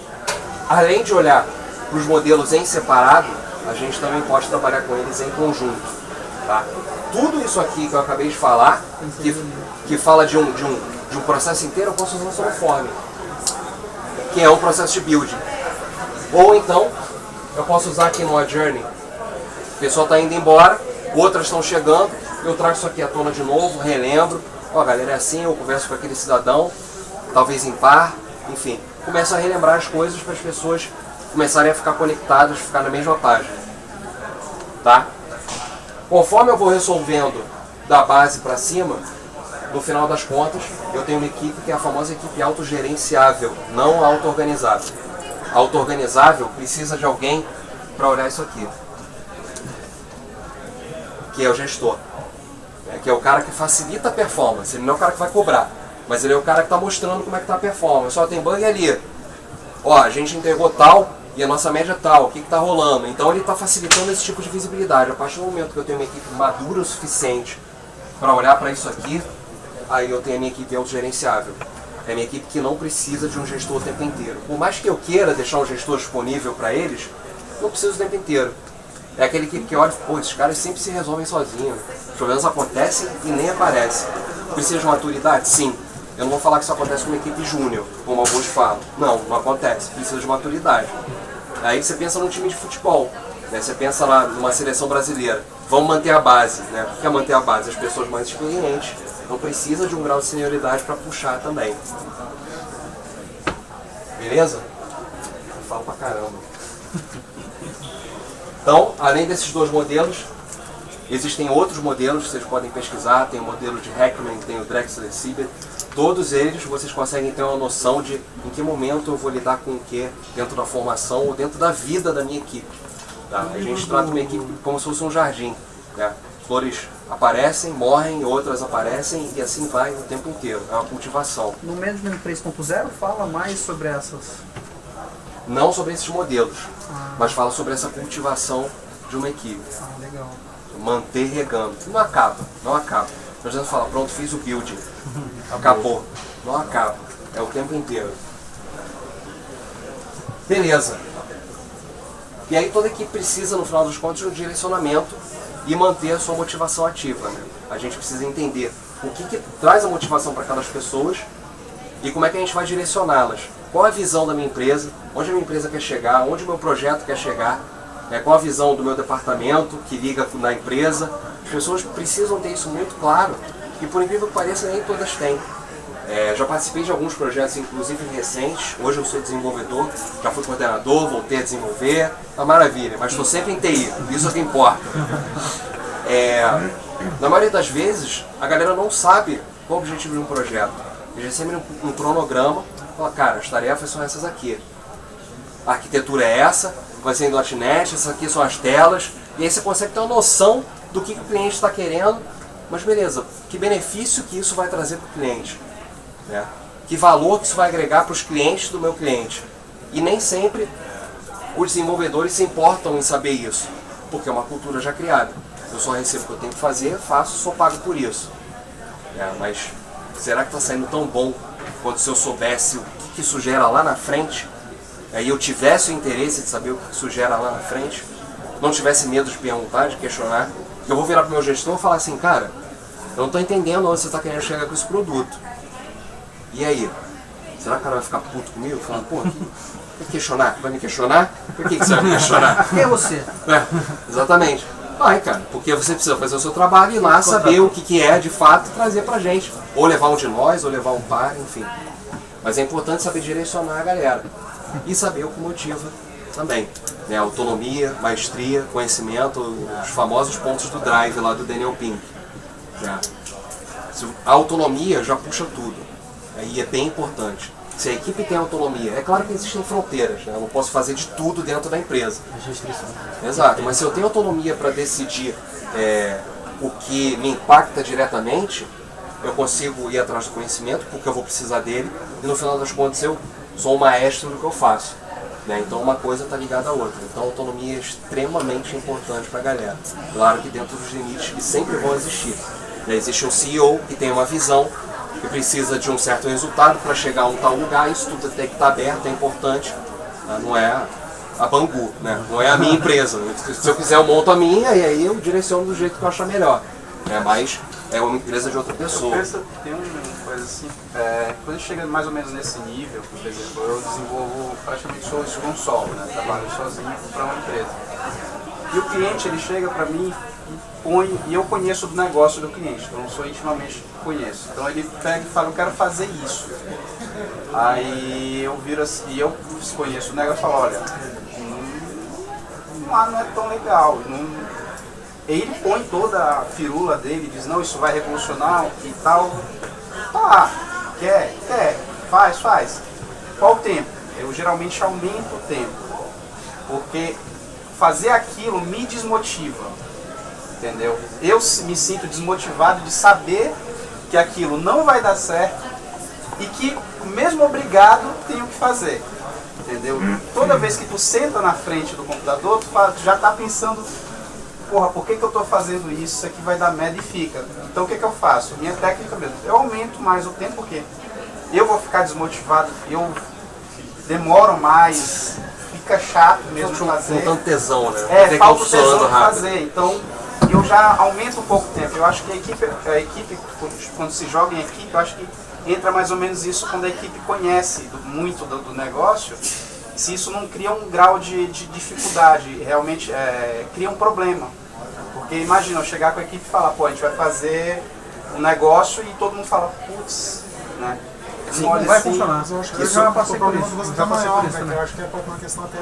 além de olhar para os modelos em separado, a gente também pode trabalhar com eles em conjunto. Tá? Tudo isso aqui que eu acabei de falar, que fala de um processo inteiro, eu posso usar só no Form, que é um processo de building. Ou então, eu posso usar aqui no Journey. O pessoal está indo embora, outras estão chegando, eu trago isso aqui à tona de novo, relembro. Ó, galera, é assim, eu converso com aquele cidadão, talvez em par, enfim. Começo a relembrar as coisas para as pessoas começarem a ficar conectadas, ficar na mesma página. Tá? Conforme eu vou resolvendo da base para cima, no final das contas, eu tenho uma equipe que é a famosa equipe autogerenciável, não auto-organizável. Auto-organizável precisa de alguém para olhar isso aqui, que é o gestor, que é o cara que facilita a performance. Ele não é o cara que vai cobrar, mas ele é o cara que está mostrando como é que está a performance. Só tem bug ali, ó, a gente entregou tal e a nossa média tal, o que está rolando. Então ele está facilitando esse tipo de visibilidade. A partir do momento que eu tenho uma equipe madura o suficiente para olhar para isso aqui, aí eu tenho a minha equipe autogerenciável. É a minha equipe que não precisa de um gestor o tempo inteiro. Por mais que eu queira deixar um gestor disponível para eles, não preciso o tempo inteiro. É aquele equipe que olha, pô, esses caras sempre se resolvem sozinhos. Os problemas acontecem e nem aparecem. Precisa de maturidade? Sim. Eu não vou falar que isso acontece com uma equipe júnior, como alguns falam. Não, não acontece. Precisa de maturidade. Aí você pensa num time de futebol, né? Você pensa lá numa seleção brasileira. Vamos manter a base, né? O que é manter a base? As pessoas mais experientes Então precisa de um grau de senioridade para puxar também. Beleza? Eu falo pra caramba. Então, além desses dois modelos, existem outros modelos que vocês podem pesquisar. Tem o modelo de Heckman, tem o Drexler Sibet. Todos eles vocês conseguem ter uma noção de em que momento eu vou lidar com o que dentro da formação ou dentro da vida da minha equipe. Tá? A gente trata uma equipe como se fosse um jardim. Né? Flores aparecem, morrem, outras aparecem e assim vai o tempo inteiro. É uma cultivação. No Management 3.0 fala mais sobre essas... Não sobre esses modelos, mas fala sobre essa cultivação de uma equipe. Legal. Manter regando. Não acaba, não acaba. Nós vamos falar, pronto, fiz o building. Acabou. Não acaba. É o tempo inteiro. Beleza. E aí toda equipe precisa, no final dos contos, de um direcionamento e manter a sua motivação ativa. Né? A gente precisa entender o que traz a motivação para aquelas pessoas e como é que a gente vai direcioná-las. Qual a visão da minha empresa, onde a minha empresa quer chegar, onde o meu projeto quer chegar, qual a visão do meu departamento que liga na empresa. As pessoas precisam ter isso muito claro e, por incrível que pareça, nem todas têm. Já participei de alguns projetos, inclusive recentes. Hoje eu sou desenvolvedor, já fui coordenador, voltei a desenvolver. Tá maravilha, mas estou sempre em TI, isso é o que importa. Na maioria das vezes, a galera não sabe qual o objetivo de um projeto. Eles recebem um cronograma, fala, cara, as tarefas são essas aqui. A arquitetura é essa, vai ser em .NET, essas aqui são as telas. E aí você consegue ter uma noção do que o cliente está querendo. Mas beleza, que benefício que isso vai trazer para o cliente? Né? Que valor que isso vai agregar para os clientes do meu cliente? E nem sempre os desenvolvedores se importam em saber isso, porque é uma cultura já criada. Eu só recebo o que eu tenho que fazer, faço, sou pago por isso. Mas será que está saindo tão bom quanto se eu soubesse o que isso gera lá na frente? E eu tivesse o interesse de saber o que isso gera lá na frente? Não tivesse medo de perguntar, de questionar? Eu vou virar para o meu gestor e falar assim, cara, eu não estou entendendo onde você está querendo chegar com esse produto. E aí? Será que o cara vai ficar puto comigo? Falando, pô, vai questionar? Vai me questionar? Por que você vai me questionar? Quem é você? Exatamente. Vai, cara, porque você precisa fazer o seu trabalho e ir lá saber o que é de fato e trazer pra gente. Ou levar um de nós, ou levar um par, enfim. Mas é importante saber direcionar a galera. E saber o que motiva também. Autonomia, maestria, conhecimento, os famosos pontos do drive lá do Daniel Pink. A autonomia já puxa tudo. E é bem importante. Se a equipe tem autonomia, é claro que existem fronteiras, né? Eu não posso fazer de tudo dentro da empresa. Exato, mas se eu tenho autonomia para decidir o que me impacta diretamente, eu consigo ir atrás do conhecimento, porque eu vou precisar dele, e no final das contas eu sou o maestro do que eu faço. Né? Então uma coisa está ligada à outra. Então a autonomia é extremamente importante para a galera. Claro que dentro dos limites que sempre vão existir. Existe um CEO que tem uma visão, que precisa de um certo resultado para chegar a um tal lugar, isso tudo tem que estar aberto, é importante, não é a Bangu, né? Não é a minha empresa. Se eu quiser eu monto a minha e aí eu direciono do jeito que eu achar melhor, mas é uma empresa de outra pessoa. Tem uma coisa assim, quando chega mais ou menos nesse nível, por exemplo, eu desenvolvo praticamente sou um solo, né? Trabalho sozinho para uma empresa. E o cliente ele chega para mim e eu conheço o negócio do cliente, então não sou intimamente conheço. Então ele pega e fala, eu quero fazer isso. Aí eu viro assim, e eu conheço o negócio e falo, olha, não é tão legal. Ele põe toda a firula dele e diz, não, isso vai revolucionar e tal. Tá, quer, faz. Qual o tempo? Eu geralmente aumento o tempo, porque fazer aquilo me desmotiva. Entendeu? Eu me sinto desmotivado de saber que aquilo não vai dar certo e que, mesmo obrigado, tenho que fazer. Entendeu? Toda vez que tu senta na frente do computador, tu já tá pensando, porra, por que eu tô fazendo isso? Isso aqui vai dar merda e fica. Então o que eu faço? Minha técnica mesmo, eu aumento mais o tempo porque eu vou ficar desmotivado, eu demoro mais, fica chato mesmo fazer. Com tanto tesão, né? Falta o tesão de fazer. Então eu já aumento um pouco o tempo. Eu acho que a equipe, quando se joga em equipe, eu acho que entra mais ou menos isso quando a equipe conhece muito do negócio. Se isso não cria um grau de dificuldade, realmente cria um problema. Porque imagina eu chegar com a equipe e falar, pô, a gente vai fazer o negócio e todo mundo fala, putz, né? Sim, não vai funcionar. Mas eu acho que Eu já passei o por problema isso. do Gus Já é passei maior, por isso né? também. Eu acho que é uma questão até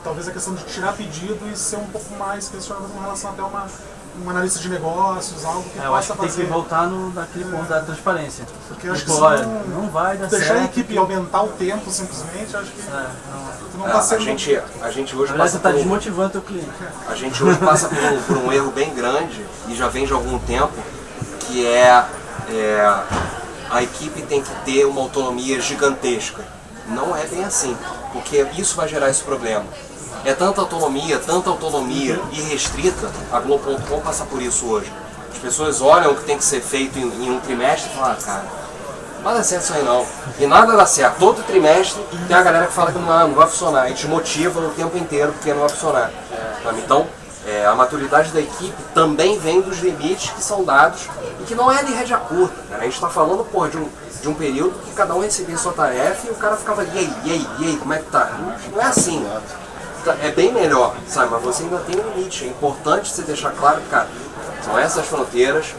talvez a questão de tirar pedido e ser um pouco mais questionável com relação até uma analista de negócios, algo que Eu acho possa que tem fazer. que voltar naquele ponto da transparência. Porque eu acho que Tipo, se olha, não- não vai dar Deixar certo. a equipe aumentar o tempo simplesmente, eu acho que tu não A tá sendo. gente Na hoje verdade, passa você está por desmotivando teu cliente. A gente hoje passa por um erro bem grande e já vem de algum tempo, que é a equipe tem que ter uma autonomia gigantesca. Não é bem assim, porque isso vai gerar esse problema. É tanta autonomia irrestrita, a Globo.com passa por isso hoje. As pessoas olham o que tem que ser feito em um trimestre e falam, ah, cara, não vai dar certo isso aí não. E nada dá certo. Todo trimestre tem a galera que fala que não vai funcionar e te motiva o tempo inteiro porque não vai funcionar. Sabe? Então, a maturidade da equipe também vem dos limites que são dados e que não é de rédea curta. Cara. A gente está falando de um período que cada um recebia sua tarefa e o cara ficava, e aí, como é que tá? Não é assim. É bem melhor, sabe? Mas você ainda tem um limite. É importante você deixar claro que, cara, são essas fronteiras,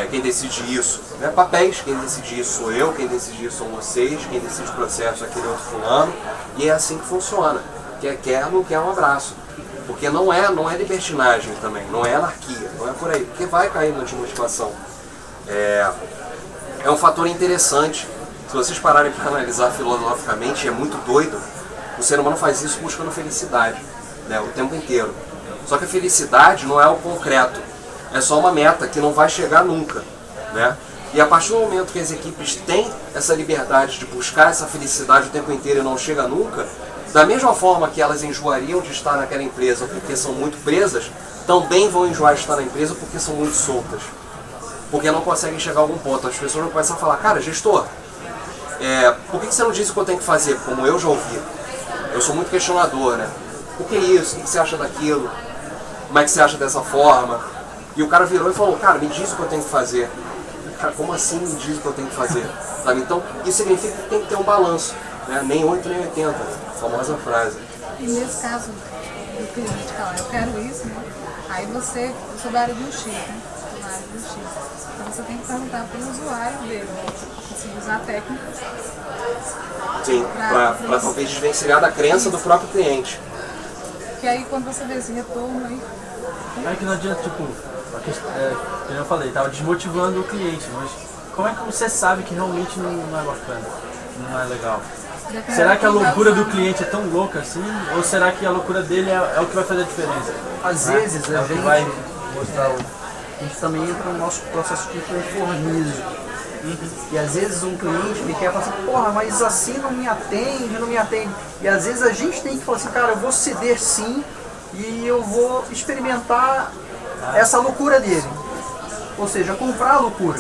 quem decide isso não é papéis, quem decide isso sou eu, quem decide isso são vocês, quem decide o processo é aquele outro fulano, e é assim que funciona. Quer não quer um abraço. Porque não é libertinagem também, não é anarquia, não é por aí, porque vai cair na desmotivação. É um fator interessante, se vocês pararem para analisar filosoficamente, é muito doido. O ser humano faz isso buscando felicidade, né, o tempo inteiro. Só que a felicidade não é o concreto, é só uma meta que não vai chegar nunca, né? E a partir do momento que as equipes têm essa liberdade de buscar essa felicidade o tempo inteiro e não chega nunca, da mesma forma que elas enjoariam de estar naquela empresa porque são muito presas, também vão enjoar de estar na empresa porque são muito soltas. Porque não conseguem chegar a algum ponto. As pessoas vão começar a falar, cara, gestor, por que você não disse o que eu tenho que fazer? Como eu já ouvi. Eu sou muito questionador, né? O que é isso? O que você acha daquilo? Como é que você acha dessa forma? E o cara virou e falou, cara, me diz o que eu tenho que fazer. Cara, como assim me diz o que eu tenho que fazer? Sabe? Então, isso significa que tem que ter um balanço. Né? Nem 8 nem 80, famosa frase. E nesse caso do cliente falar, eu quero isso, né? Aí você, eu sou da área do X, né? Da área do X. Então você tem que perguntar para o usuário dele, assim, usar técnicas. Sim, para talvez desvencilhar da crença do próprio cliente. Que aí quando você vê esse retorno aí. É que não adianta, tipo, como eu falei, tava desmotivando o cliente, mas como é que você sabe que realmente não é bacana, não é legal? Será que a loucura do cliente é tão louca assim? Ou será que a loucura dele é o que vai fazer a diferença? Às vezes É a o que gente vai mostrar a gente também entra no nosso processo de conformismo. E às vezes um cliente ele quer falar assim, porra, mas assim não me atende. E às vezes a gente tem que falar assim, cara, eu vou ceder sim e eu vou experimentar essa loucura dele. Ou seja, comprar a loucura.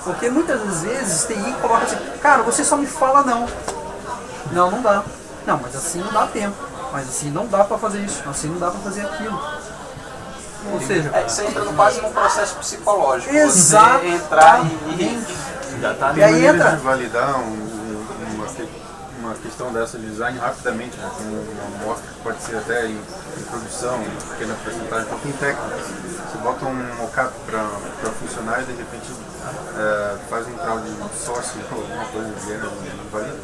Porque muitas das vezes tem gente que coloca assim, cara, você só me fala não. Não dá. Não, mas assim não dá tempo. Mas assim não dá pra fazer isso. Assim não dá pra fazer aquilo. Ou seja, Você entra quase num processo psicológico. Exato. Você entrar e já tá E aí maneiras entra- de validar uma questão dessa de design rapidamente, né? Tem uma amostra que pode ser até em produção, em pequena porcentagem, então tem técnicas. Você bota um mockup para funcionar e de repente faz um tal de sócio ou alguma coisa do gênero, valida.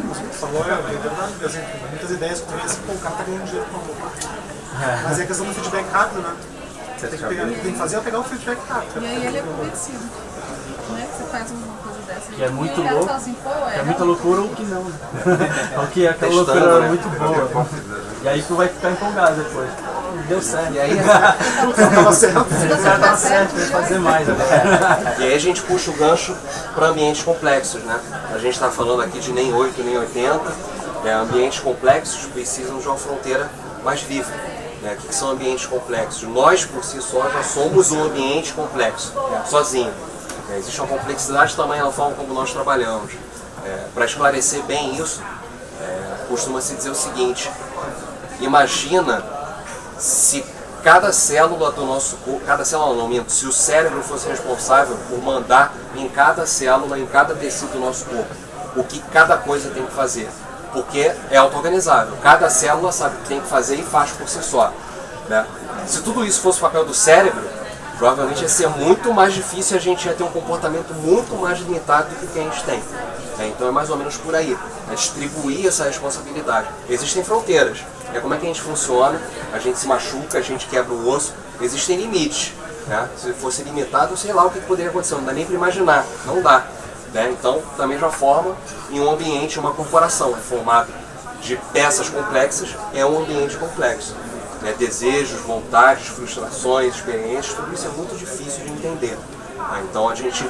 Você falou, é verdade, por exemplo, muitas ideias que tu vê assim, pô, o cara tá ganhando dinheiro com a roupa. Mas é a questão do feedback rápido, né? Tem que fazer é pegar o feedback rápido. E aí ele é convencido. Né? Você faz uma coisa dessa. Que é muito e o cara louco. fala assim, pô, É muita loucura ou que não, né? Ou que aquela Testando, loucura né? muito boa. E aí tu vai ficar empolgado depois. Deu certo. E aí, Tava certo. O cara tava certo, vai fazer mais agora. e aí a gente puxa o gancho para ambientes complexos, né? A gente está falando aqui de nem 8 nem 80. Ambientes complexos precisam de uma fronteira mais viva. Né? O que são ambientes complexos? Nós, por si só, já somos um ambiente complexo, sozinho. Existe uma complexidade também na forma como nós trabalhamos. Para esclarecer bem isso, costuma-se dizer o seguinte: imagina se cada célula do nosso corpo, se o cérebro fosse responsável por mandar em cada célula, em cada tecido do nosso corpo, o que cada coisa tem que fazer. Porque é auto-organizável. Cada célula sabe o que tem que fazer e faz por si só. Né? Se tudo isso fosse o papel do cérebro, provavelmente ia ser muito mais difícil, a gente ia ter um comportamento muito mais limitado do que a gente tem. Então é mais ou menos por aí, distribuir essa responsabilidade. Existem fronteiras, como é que a gente funciona, a gente se machuca, a gente quebra o osso, existem limites. Se fosse limitado, sei lá o que poderia acontecer, não dá nem para imaginar, não dá. Então, da mesma forma, em um ambiente, uma corporação formada de peças complexas, é um ambiente complexo. Desejos, vontades, frustrações, experiências, tudo isso é muito difícil de entender. Então a gente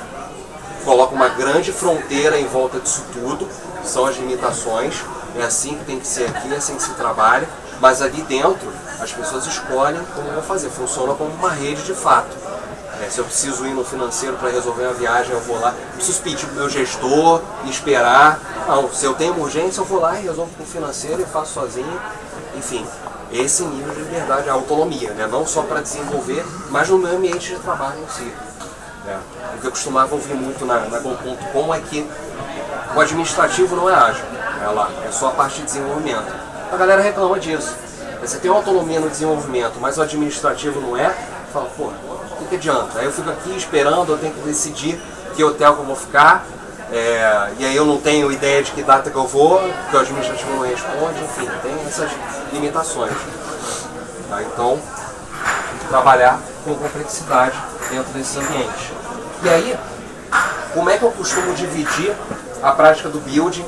coloca uma grande fronteira em volta disso tudo, são as limitações, é assim que tem que ser aqui, é assim que se trabalha, mas ali dentro as pessoas escolhem como vão fazer, funciona como uma rede de fato. Se eu preciso ir no financeiro para resolver uma viagem, eu vou lá, não preciso pedir para o meu gestor e esperar. Não, se eu tenho uma urgência, eu vou lá e resolvo com o financeiro e faço sozinho. Enfim, esse nível de liberdade, a autonomia, não só para desenvolver, mas no meu ambiente de trabalho em si. O que eu costumava ouvir muito na Go.com é que o administrativo não é ágil, é só a parte de desenvolvimento. A galera reclama disso. Você tem autonomia no desenvolvimento, mas o administrativo não é, fala, pô, o que adianta? Aí eu fico aqui esperando, eu tenho que decidir que hotel que eu vou ficar, e aí eu não tenho ideia de que data que eu vou, porque o administrativo não responde, enfim, tem essas limitações. Então, tem que trabalhar com complexidade dentro desses ambientes. E aí, como é que eu costumo dividir a prática do building,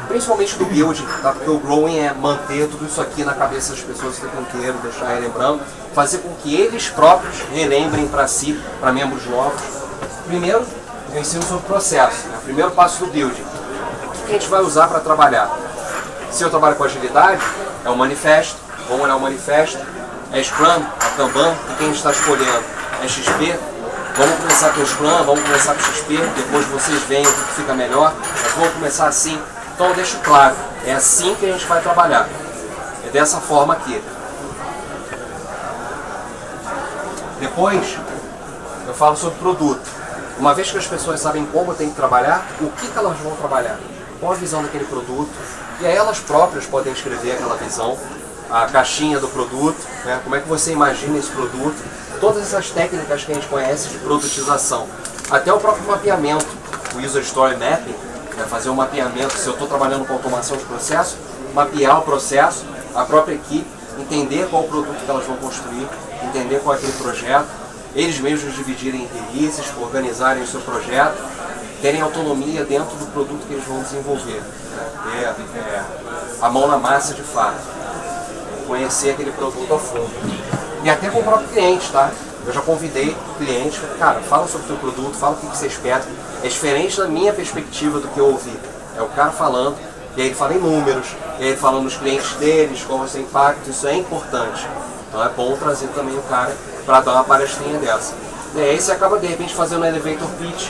principalmente do building, porque o growing é manter tudo isso aqui na cabeça das pessoas o tempo inteiro, deixar relembrando, fazer com que eles próprios relembrem para si, para membros novos. Primeiro, eu ensino sobre o processo, o primeiro passo do building. O que a gente vai usar para trabalhar? Se eu trabalho com agilidade, é o manifesto, vamos olhar o manifesto, é Scrum, é Kanban, o que a gente está escolhendo? É XP? Vamos começar com o Scrum, vamos começar com o XP, depois vocês veem o que fica melhor, mas vamos começar assim. Então eu deixo claro, é assim que a gente vai trabalhar, é dessa forma aqui. Depois, eu falo sobre produto. Uma vez que as pessoas sabem como tem que trabalhar, o que elas vão trabalhar, qual a visão daquele produto, e aí elas próprias podem escrever aquela visão, a caixinha do produto, como é que você imagina esse produto, todas essas técnicas que a gente conhece de produtização, até o próprio mapeamento, o User Story Mapping, fazer um mapeamento, se eu estou trabalhando com automação de processo, mapear o processo, a própria equipe, entender qual o produto que elas vão construir, entender qual é aquele projeto, eles mesmos dividirem em releases, organizarem o seu projeto, terem autonomia dentro do produto que eles vão desenvolver. A mão na massa de fato, conhecer aquele produto a fundo. E até com o próprio cliente, tá? Eu já convidei clientes, cara, fala sobre o seu produto, fala o que você espera. É diferente da minha perspectiva do que eu ouvi. É o cara falando, e aí ele fala em números, e aí ele fala nos clientes deles, qual vai ser o impacto, isso é importante. Então é bom trazer também o cara para dar uma palestrinha dessa. E aí você acaba de repente fazendo um elevator pitch,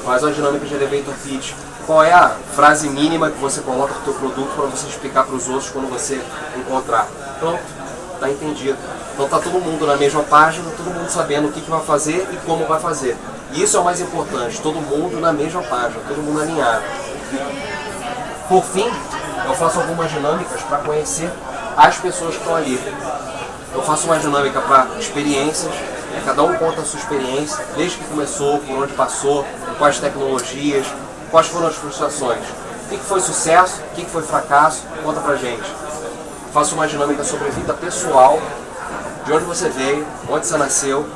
faz uma dinâmica de elevator pitch. Qual é a frase mínima que você coloca no seu produto para você explicar para os outros quando você encontrar? Pronto, está entendido. Então está todo mundo na mesma página, todo mundo sabendo o que vai fazer e como vai fazer. E isso é o mais importante, todo mundo na mesma página, todo mundo alinhado. Por fim, eu faço algumas dinâmicas para conhecer as pessoas que estão ali. Eu faço uma dinâmica para experiências, cada um conta a sua experiência, desde que começou, por onde passou, quais tecnologias, quais foram as frustrações, o que foi sucesso, o que foi fracasso, conta pra gente. Faço uma dinâmica sobre a vida pessoal, de onde você veio, onde você nasceu,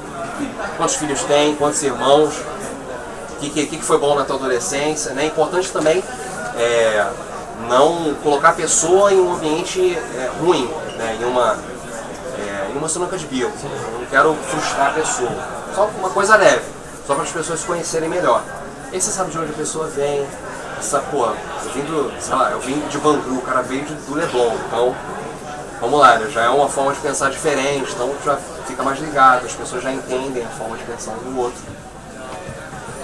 quantos filhos tem, quantos irmãos, o que foi bom na tua adolescência. É importante também não colocar a pessoa em um ambiente ruim, em uma sinuca de bico. Eu não quero frustrar a pessoa. Só uma coisa leve, só para as pessoas se conhecerem melhor. E aí você sabe de onde a pessoa vem, eu vim de Bangu, o cara veio do Leblon, então vamos lá, já é uma forma de pensar diferente, então já fica mais ligado, as pessoas já entendem a forma de pensar um do outro.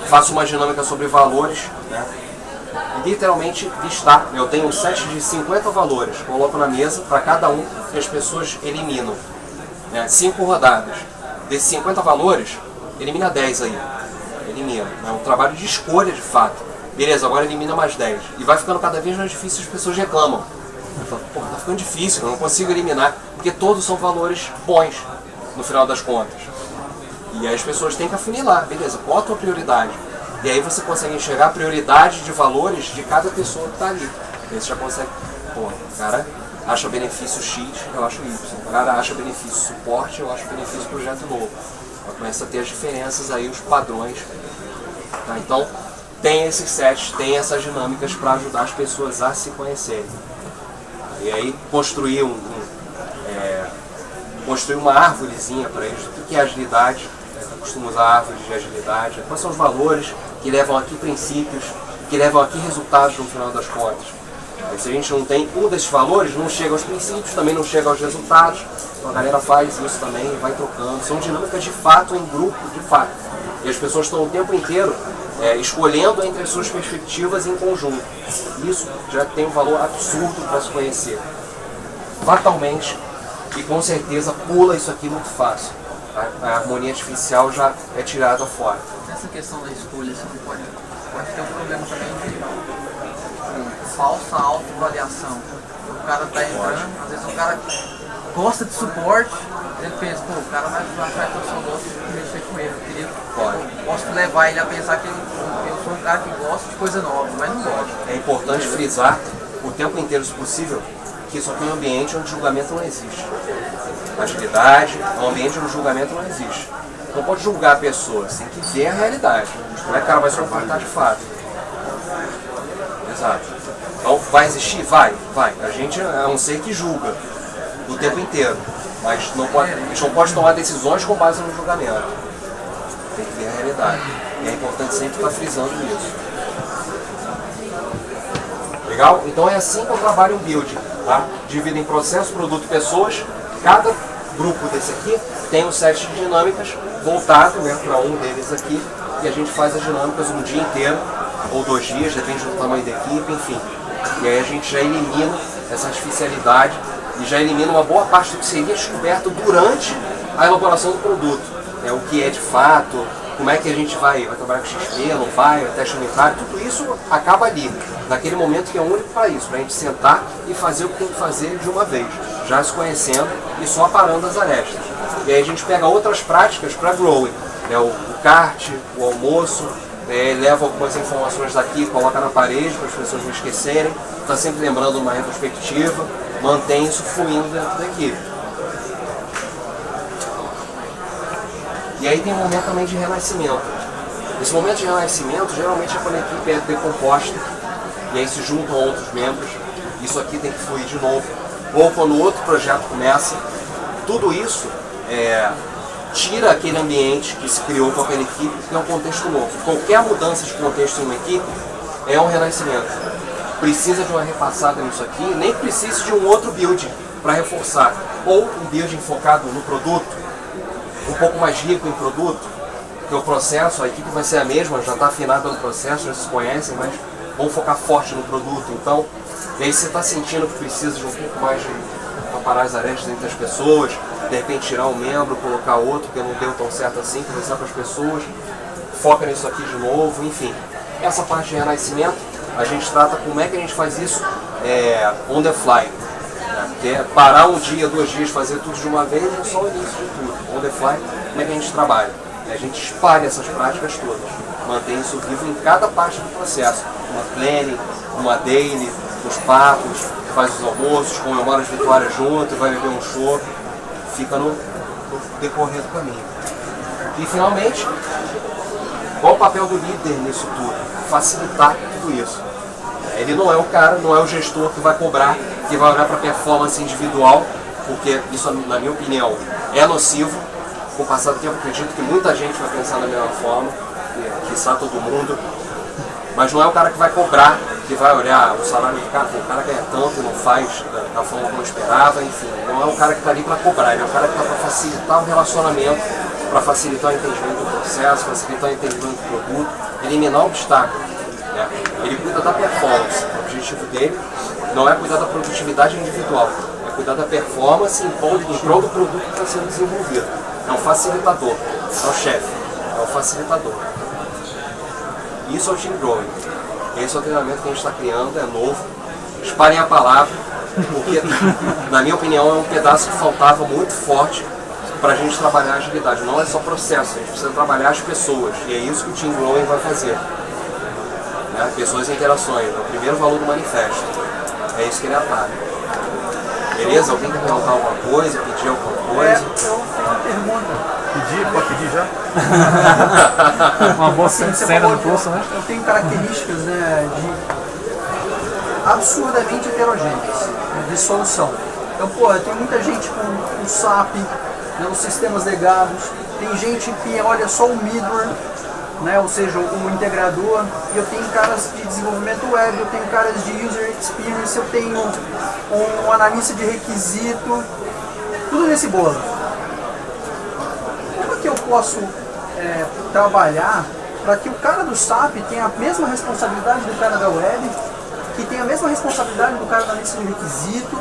Faço uma dinâmica sobre valores, e literalmente listar. Eu tenho um set de 50 valores, coloco na mesa para cada um que as pessoas eliminam. 5 rodadas. Desses 50 valores, elimina 10 aí. Elimina. É um trabalho de escolha de fato. Beleza, agora elimina mais 10. E vai ficando cada vez mais difícil, as pessoas reclamam. Pô, tá ficando difícil, eu não consigo eliminar, porque todos são valores bons, no final das contas. E aí as pessoas têm que afunilar, beleza, qual a tua prioridade? E aí você consegue enxergar a prioridade de valores de cada pessoa que está ali. E aí você já consegue, pô, o cara acha benefício X, eu acho Y. O cara acha benefício suporte, eu acho benefício projeto novo. Começa a ter as diferenças aí, os padrões. Tá? Então, tem esses sets, tem essas dinâmicas para ajudar as pessoas a se conhecerem. E aí, construir construir uma árvorezinha para eles. O que é agilidade? Eu costumo usar árvores de agilidade. Quais são os valores que levam aqui princípios, que levam aqui resultados no final das contas? E se a gente não tem um desses valores, não chega aos princípios, também não chega aos resultados. Então a galera faz isso também, vai trocando. São dinâmicas de fato, em grupo, de fato. E as pessoas estão o tempo inteiro escolhendo entre as suas perspectivas em conjunto. Isso já tem um valor absurdo para se conhecer. Fatalmente, e com certeza pula isso aqui muito fácil. A harmonia artificial já é tirada fora. Nessa questão da escolha, você pode ter um problema também de falsa autoavaliação. O cara tá entrando, às vezes o cara gosta de suporte, ele pensa, pô, o cara vai achar que eu só gosto de mexer com ele. Eu posso levar ele a pensar que eu sou um cara que gosta de coisa nova, mas não gosta. É importante frisar o tempo inteiro, se possível, que isso aqui é um ambiente onde julgamento não existe. Agilidade é um ambiente onde o julgamento não existe. Não pode julgar a pessoa, você tem que ver a realidade. Como é que o cara vai se comportar de fato. Exato. Então, vai existir? Vai. A gente é um ser que julga o tempo inteiro. Mas não pode, a gente não pode tomar decisões com base no julgamento. Tem que ver a realidade. E é importante sempre estar frisando isso. Legal? Então é assim que eu trabalho um build. Tá? Divido em processo, produto, pessoas. Cada grupo desse aqui tem um set de dinâmicas voltado, né, para um deles aqui. E a gente faz as dinâmicas um dia inteiro, ou 2 dias, depende do tamanho da equipe, enfim. E aí a gente já elimina essa artificialidade e já elimina uma boa parte do que seria descoberto durante a elaboração do produto. O que é de fato, como é que a gente vai trabalhar com XP, não vai, teste unitário, tudo isso acaba ali, naquele momento que é único para isso, para a gente sentar e fazer o que tem que fazer de uma vez, já se conhecendo e só aparando as arestas. E aí a gente pega outras práticas para growing, o kart, o almoço, leva algumas informações daqui, coloca na parede para as pessoas não esquecerem, está sempre lembrando uma retrospectiva, mantém isso fluindo dentro da equipe. E aí tem um momento também de renascimento. Esse momento de renascimento geralmente é quando a equipe é decomposta e aí se juntam outros membros, isso aqui tem que fluir de novo, ou quando outro projeto começa. Tudo isso tira aquele ambiente que se criou com aquela equipe, que é um contexto novo. Qualquer mudança de contexto em uma equipe é um renascimento. Precisa de uma repassada nisso aqui, nem precisa de um outro build para reforçar. Ou um build focado no produto, um pouco mais rico em produto, porque o processo, a equipe vai ser a mesma, já está afinada no processo, já se conhecem, mas vamos focar forte no produto. Então, e aí você está sentindo que precisa de um pouco mais de parar as arestas entre as pessoas, de repente tirar um membro, colocar outro, que não deu tão certo assim, conversar com as pessoas, foca nisso aqui de novo, enfim. Essa parte de renascimento, a gente trata como é que a gente faz isso on the fly. Que é parar um dia, 2 dias, fazer tudo de uma vez, é só o início de tudo. On the fly, como é que a gente trabalha? A gente espalha essas práticas todas, mantém isso vivo em cada parte do processo. Uma planning, uma daily, os papos, faz os almoços, comemora as vitórias junto, vai beber um chopp, fica no decorrer do caminho. E finalmente, qual o papel do líder nisso tudo? Facilitar tudo isso. Ele não é o cara, não é o gestor que vai cobrar, que vai olhar para a performance individual, porque isso, na minha opinião, é nocivo. Com o passar do tempo, acredito que muita gente vai pensar da mesma forma, quiçá todo mundo. Mas não é o cara que vai cobrar, que vai olhar o salário do cara, o cara ganha tanto e não faz da forma como eu esperava, enfim. Não é o cara que está ali para cobrar, ele é o cara que está para facilitar o relacionamento, para facilitar o entendimento do processo, facilitar o entendimento do produto, eliminar obstáculos. Ele cuida da performance. O objetivo dele não é cuidar da produtividade individual, é cuidar da performance em prol do produto que está sendo desenvolvido. É um facilitador, é o chefe, é o facilitador. Isso é o team growing. Esse é o treinamento que a gente está criando, é novo. Espalhem a palavra, porque, na minha opinião, é um pedaço que faltava muito forte para a gente trabalhar a agilidade. Não é só processo, a gente precisa trabalhar as pessoas. E é isso que o Team Growing vai fazer. Né? Pessoas e interações, é o primeiro valor do manifesto. É isso que ele ataca. Beleza? Alguém quer perguntar alguma coisa, pedir alguma coisa? Eu tenho uma pergunta. Pedir? Pode pedir já? Uma boa Você cena falou no pulso, né? Eu tenho características, né, absurdamente heterogêneas, né, de solução. Então, pô, tem muita gente com o SAP, né, os sistemas legados, tem gente que olha só o middleware, né, ou seja, o integrador, e eu tenho caras de desenvolvimento web, eu tenho caras de user experience, eu tenho um analista de requisito, tudo nesse bolo. Como é que eu posso trabalhar para que o cara do SAP tenha a mesma responsabilidade do cara da web, que tenha a mesma responsabilidade do cara da lista de requisito,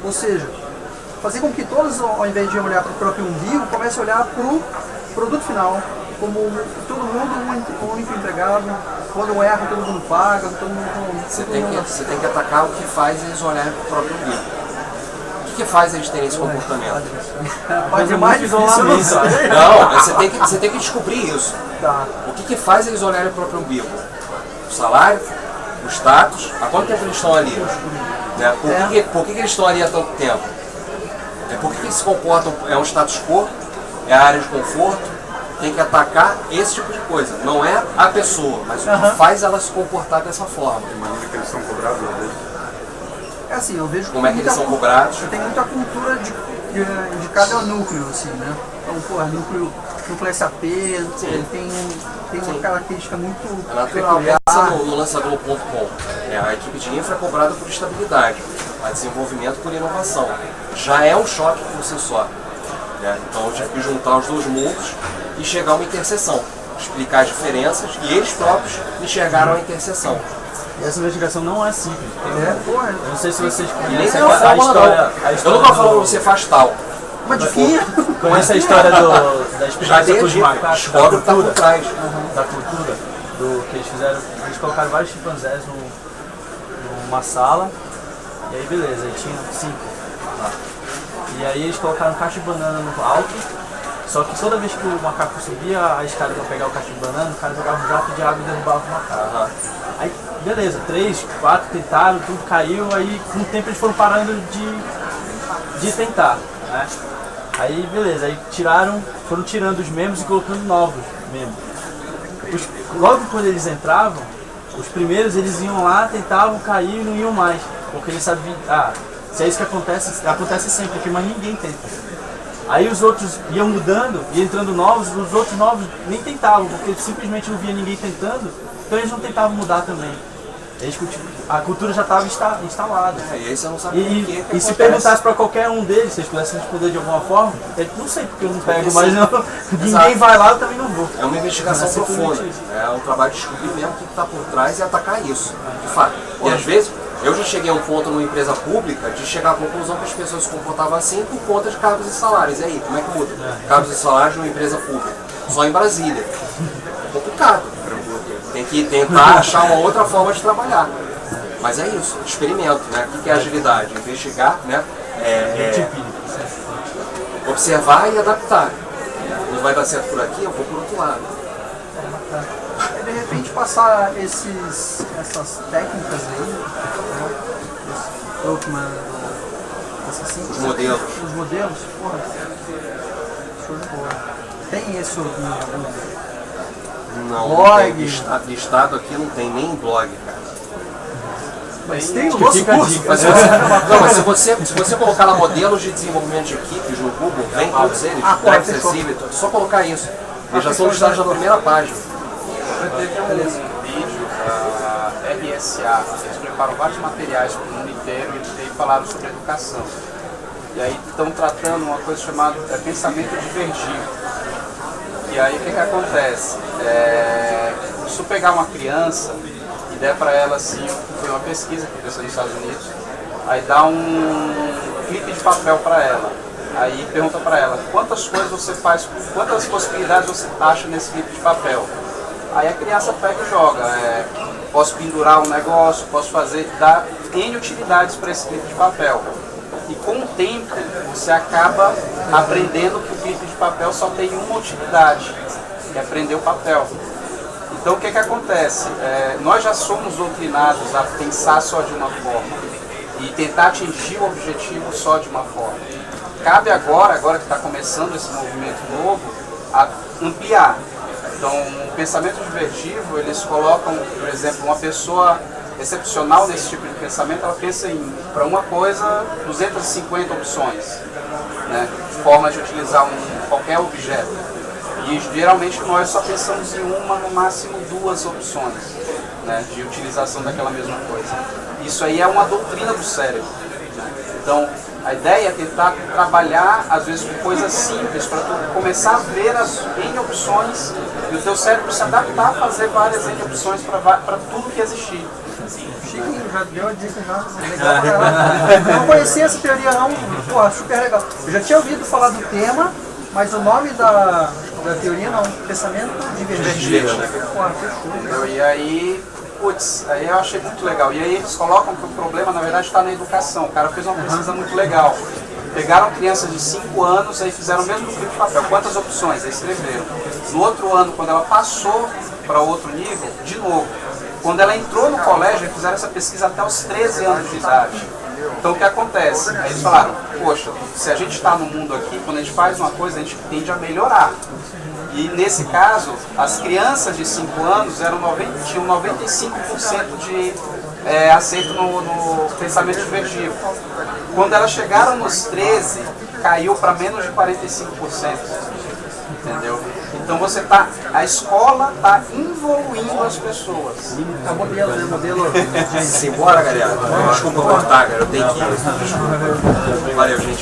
ou seja, fazer com que todos, ao invés de olhar para o próprio umbigo, comecem a olhar para o produto final, como todo mundo único entregável, quando erra todo mundo paga, todo mundo... Você tem que atacar o que faz eles olharem para o próprio umbigo. O que faz eles terem esse comportamento? Mas é mais difícil, não, você tem que descobrir isso. Tá. O que faz eles olharem para o próprio umbigo? O salário, o status, há quanto tempo eles estão ali? Né? Por que eles estão ali há tanto tempo? Por que eles se comportam? É um status quo? É a área de conforto? Tem que atacar esse tipo de coisa. Não é a pessoa, mas o que faz ela se comportar dessa forma. De maneira que eles são cobrados, né? É assim, eu vejo como é que eles são cobrados. Tem muita cultura de cada núcleo, assim, né? Então, pô, núcleo SAP, ele tem uma característica muito peculiar. Pensa no lançador.com. A equipe de infra é cobrada por estabilidade, a desenvolvimento por inovação. Já é um choque por si só. Né? Então eu tive que juntar os dois mundos e chegar a uma interseção. Explicar as diferenças e eles próprios enxergaram a interseção. E essa investigação não é simples. Eu não sei se vocês conhecem a história. Eu não vou falar pra você faz tal. Uma diquinha. Conhece a história da experiência com os macacos, da cultura, da cultura, do que eles fizeram. Eles colocaram vários chimpanzés numa sala, e aí beleza, aí tinha 5 lá. E aí eles colocaram um cacho de banana no alto, só que toda vez que o macaco subia a escada para pegar o cacho de banana, o cara jogava um jato de água e derrubava o macaco. Aí beleza, 3, 4 tentaram, tudo caiu, aí com o tempo eles foram parando de tentar, né? Aí beleza, aí foram tirando os membros e colocando novos membros. Logo quando eles entravam, os primeiros eles iam lá, tentavam cair e não iam mais, porque eles sabiam, se é isso que acontece sempre, porque mais ninguém tenta. Aí os outros iam mudando e entrando novos, os outros novos nem tentavam, porque simplesmente não via ninguém tentando, então eles não tentavam mudar também. A cultura já estava instalada. E aí você não sabe o que e se perguntasse para qualquer um deles, se eles pudessem responder de alguma forma, ele não sei porque eu não pego, mas não, ninguém vai lá, eu também não vou. É uma investigação profunda, é um trabalho de descobrir mesmo o que está por trás e atacar isso, de fato. E às vezes, eu já cheguei a um ponto numa empresa pública de chegar à conclusão que as pessoas se comportavam assim por conta de cargos e salários. E aí, como é que muda? Cargos e salários numa empresa pública. Só em Brasília. É complicado. Tem que tentar achar uma outra forma de trabalhar. Mas é isso, experimento, né? O que é agilidade? Investigar, né? Observar e adaptar. Não vai dar certo por aqui, eu vou por outro lado. De repente passar essas técnicas aí, os modelos. Os modelos, porra, show de bola. Tem isso não, blog? De estado aqui não tem nem blog, cara. Mas tem o nosso curso. Mas se você colocar lá modelos de desenvolvimento de equipes no Google, vem todos eles, acessível, só colocar isso. Eles já são listados na primeira página. Teve um vídeo da RSA, eles preparam vários materiais para o mundo inteiro e falaram sobre educação. E aí estão tratando uma coisa chamada pensamento divergido. E aí o que acontece? Se eu pegar uma criança e der para ela assim, foi uma pesquisa que aconteceu nos Estados Unidos, aí dá um clipe de papel para ela. Aí pergunta para ela, quantas coisas você faz, quantas possibilidades você acha nesse clipe de papel? Aí a criança pega e joga, posso pendurar um negócio, posso dar N utilidades para esse clipe de papel. E com o tempo, você acaba aprendendo que o clipe de papel só tem uma utilidade, que é prender o papel. Então o que acontece? Nós já somos doutrinados a pensar só de uma forma e tentar atingir o objetivo só de uma forma. Cabe agora que está começando esse movimento novo, a ampliar. Então, o pensamento divertivo, eles colocam, por exemplo, uma pessoa excepcional nesse tipo de pensamento, ela pensa em, para uma coisa, 250 opções, né? Formas de utilizar qualquer objeto. E geralmente nós só pensamos em uma, no máximo duas opções, né, de utilização daquela mesma coisa. Isso aí é uma doutrina do cérebro. Então, a ideia é tentar trabalhar, às vezes, com coisas simples, para tu começar a ver as N opções e o teu cérebro se adaptar a fazer várias N opções para tudo que existir. Chico já deu a dica já. Legal. Eu não conhecia essa teoria não, pô, super legal. Eu já tinha ouvido falar do tema, mas o nome da teoria não, pensamento divertido. Pô, fechou. E aí, putz, aí eu achei muito legal. E aí eles colocam que o problema, na verdade, está na educação. O cara fez uma pesquisa muito legal. Pegaram crianças de 5 anos e fizeram o mesmo clipe de papel. Quantas opções? Aí escreveram. No outro ano, quando ela passou para outro nível, de novo. Quando ela entrou no colégio, eles fizeram essa pesquisa até os 13 anos de idade. Então o que acontece? Aí eles falaram, poxa, se a gente está no mundo aqui, quando a gente faz uma coisa, a gente tende a melhorar. E nesse caso, as crianças de 5 anos tinham 95% de aceito no pensamento divertido. Quando elas chegaram nos 13, caiu para menos de 45%. Entendeu? Então a escola está evoluindo as pessoas. É o modelo, né? Modelo. Simbora, galera. Desculpa cortar, cara. Eu tenho que ir. Desculpa. Valeu, gente.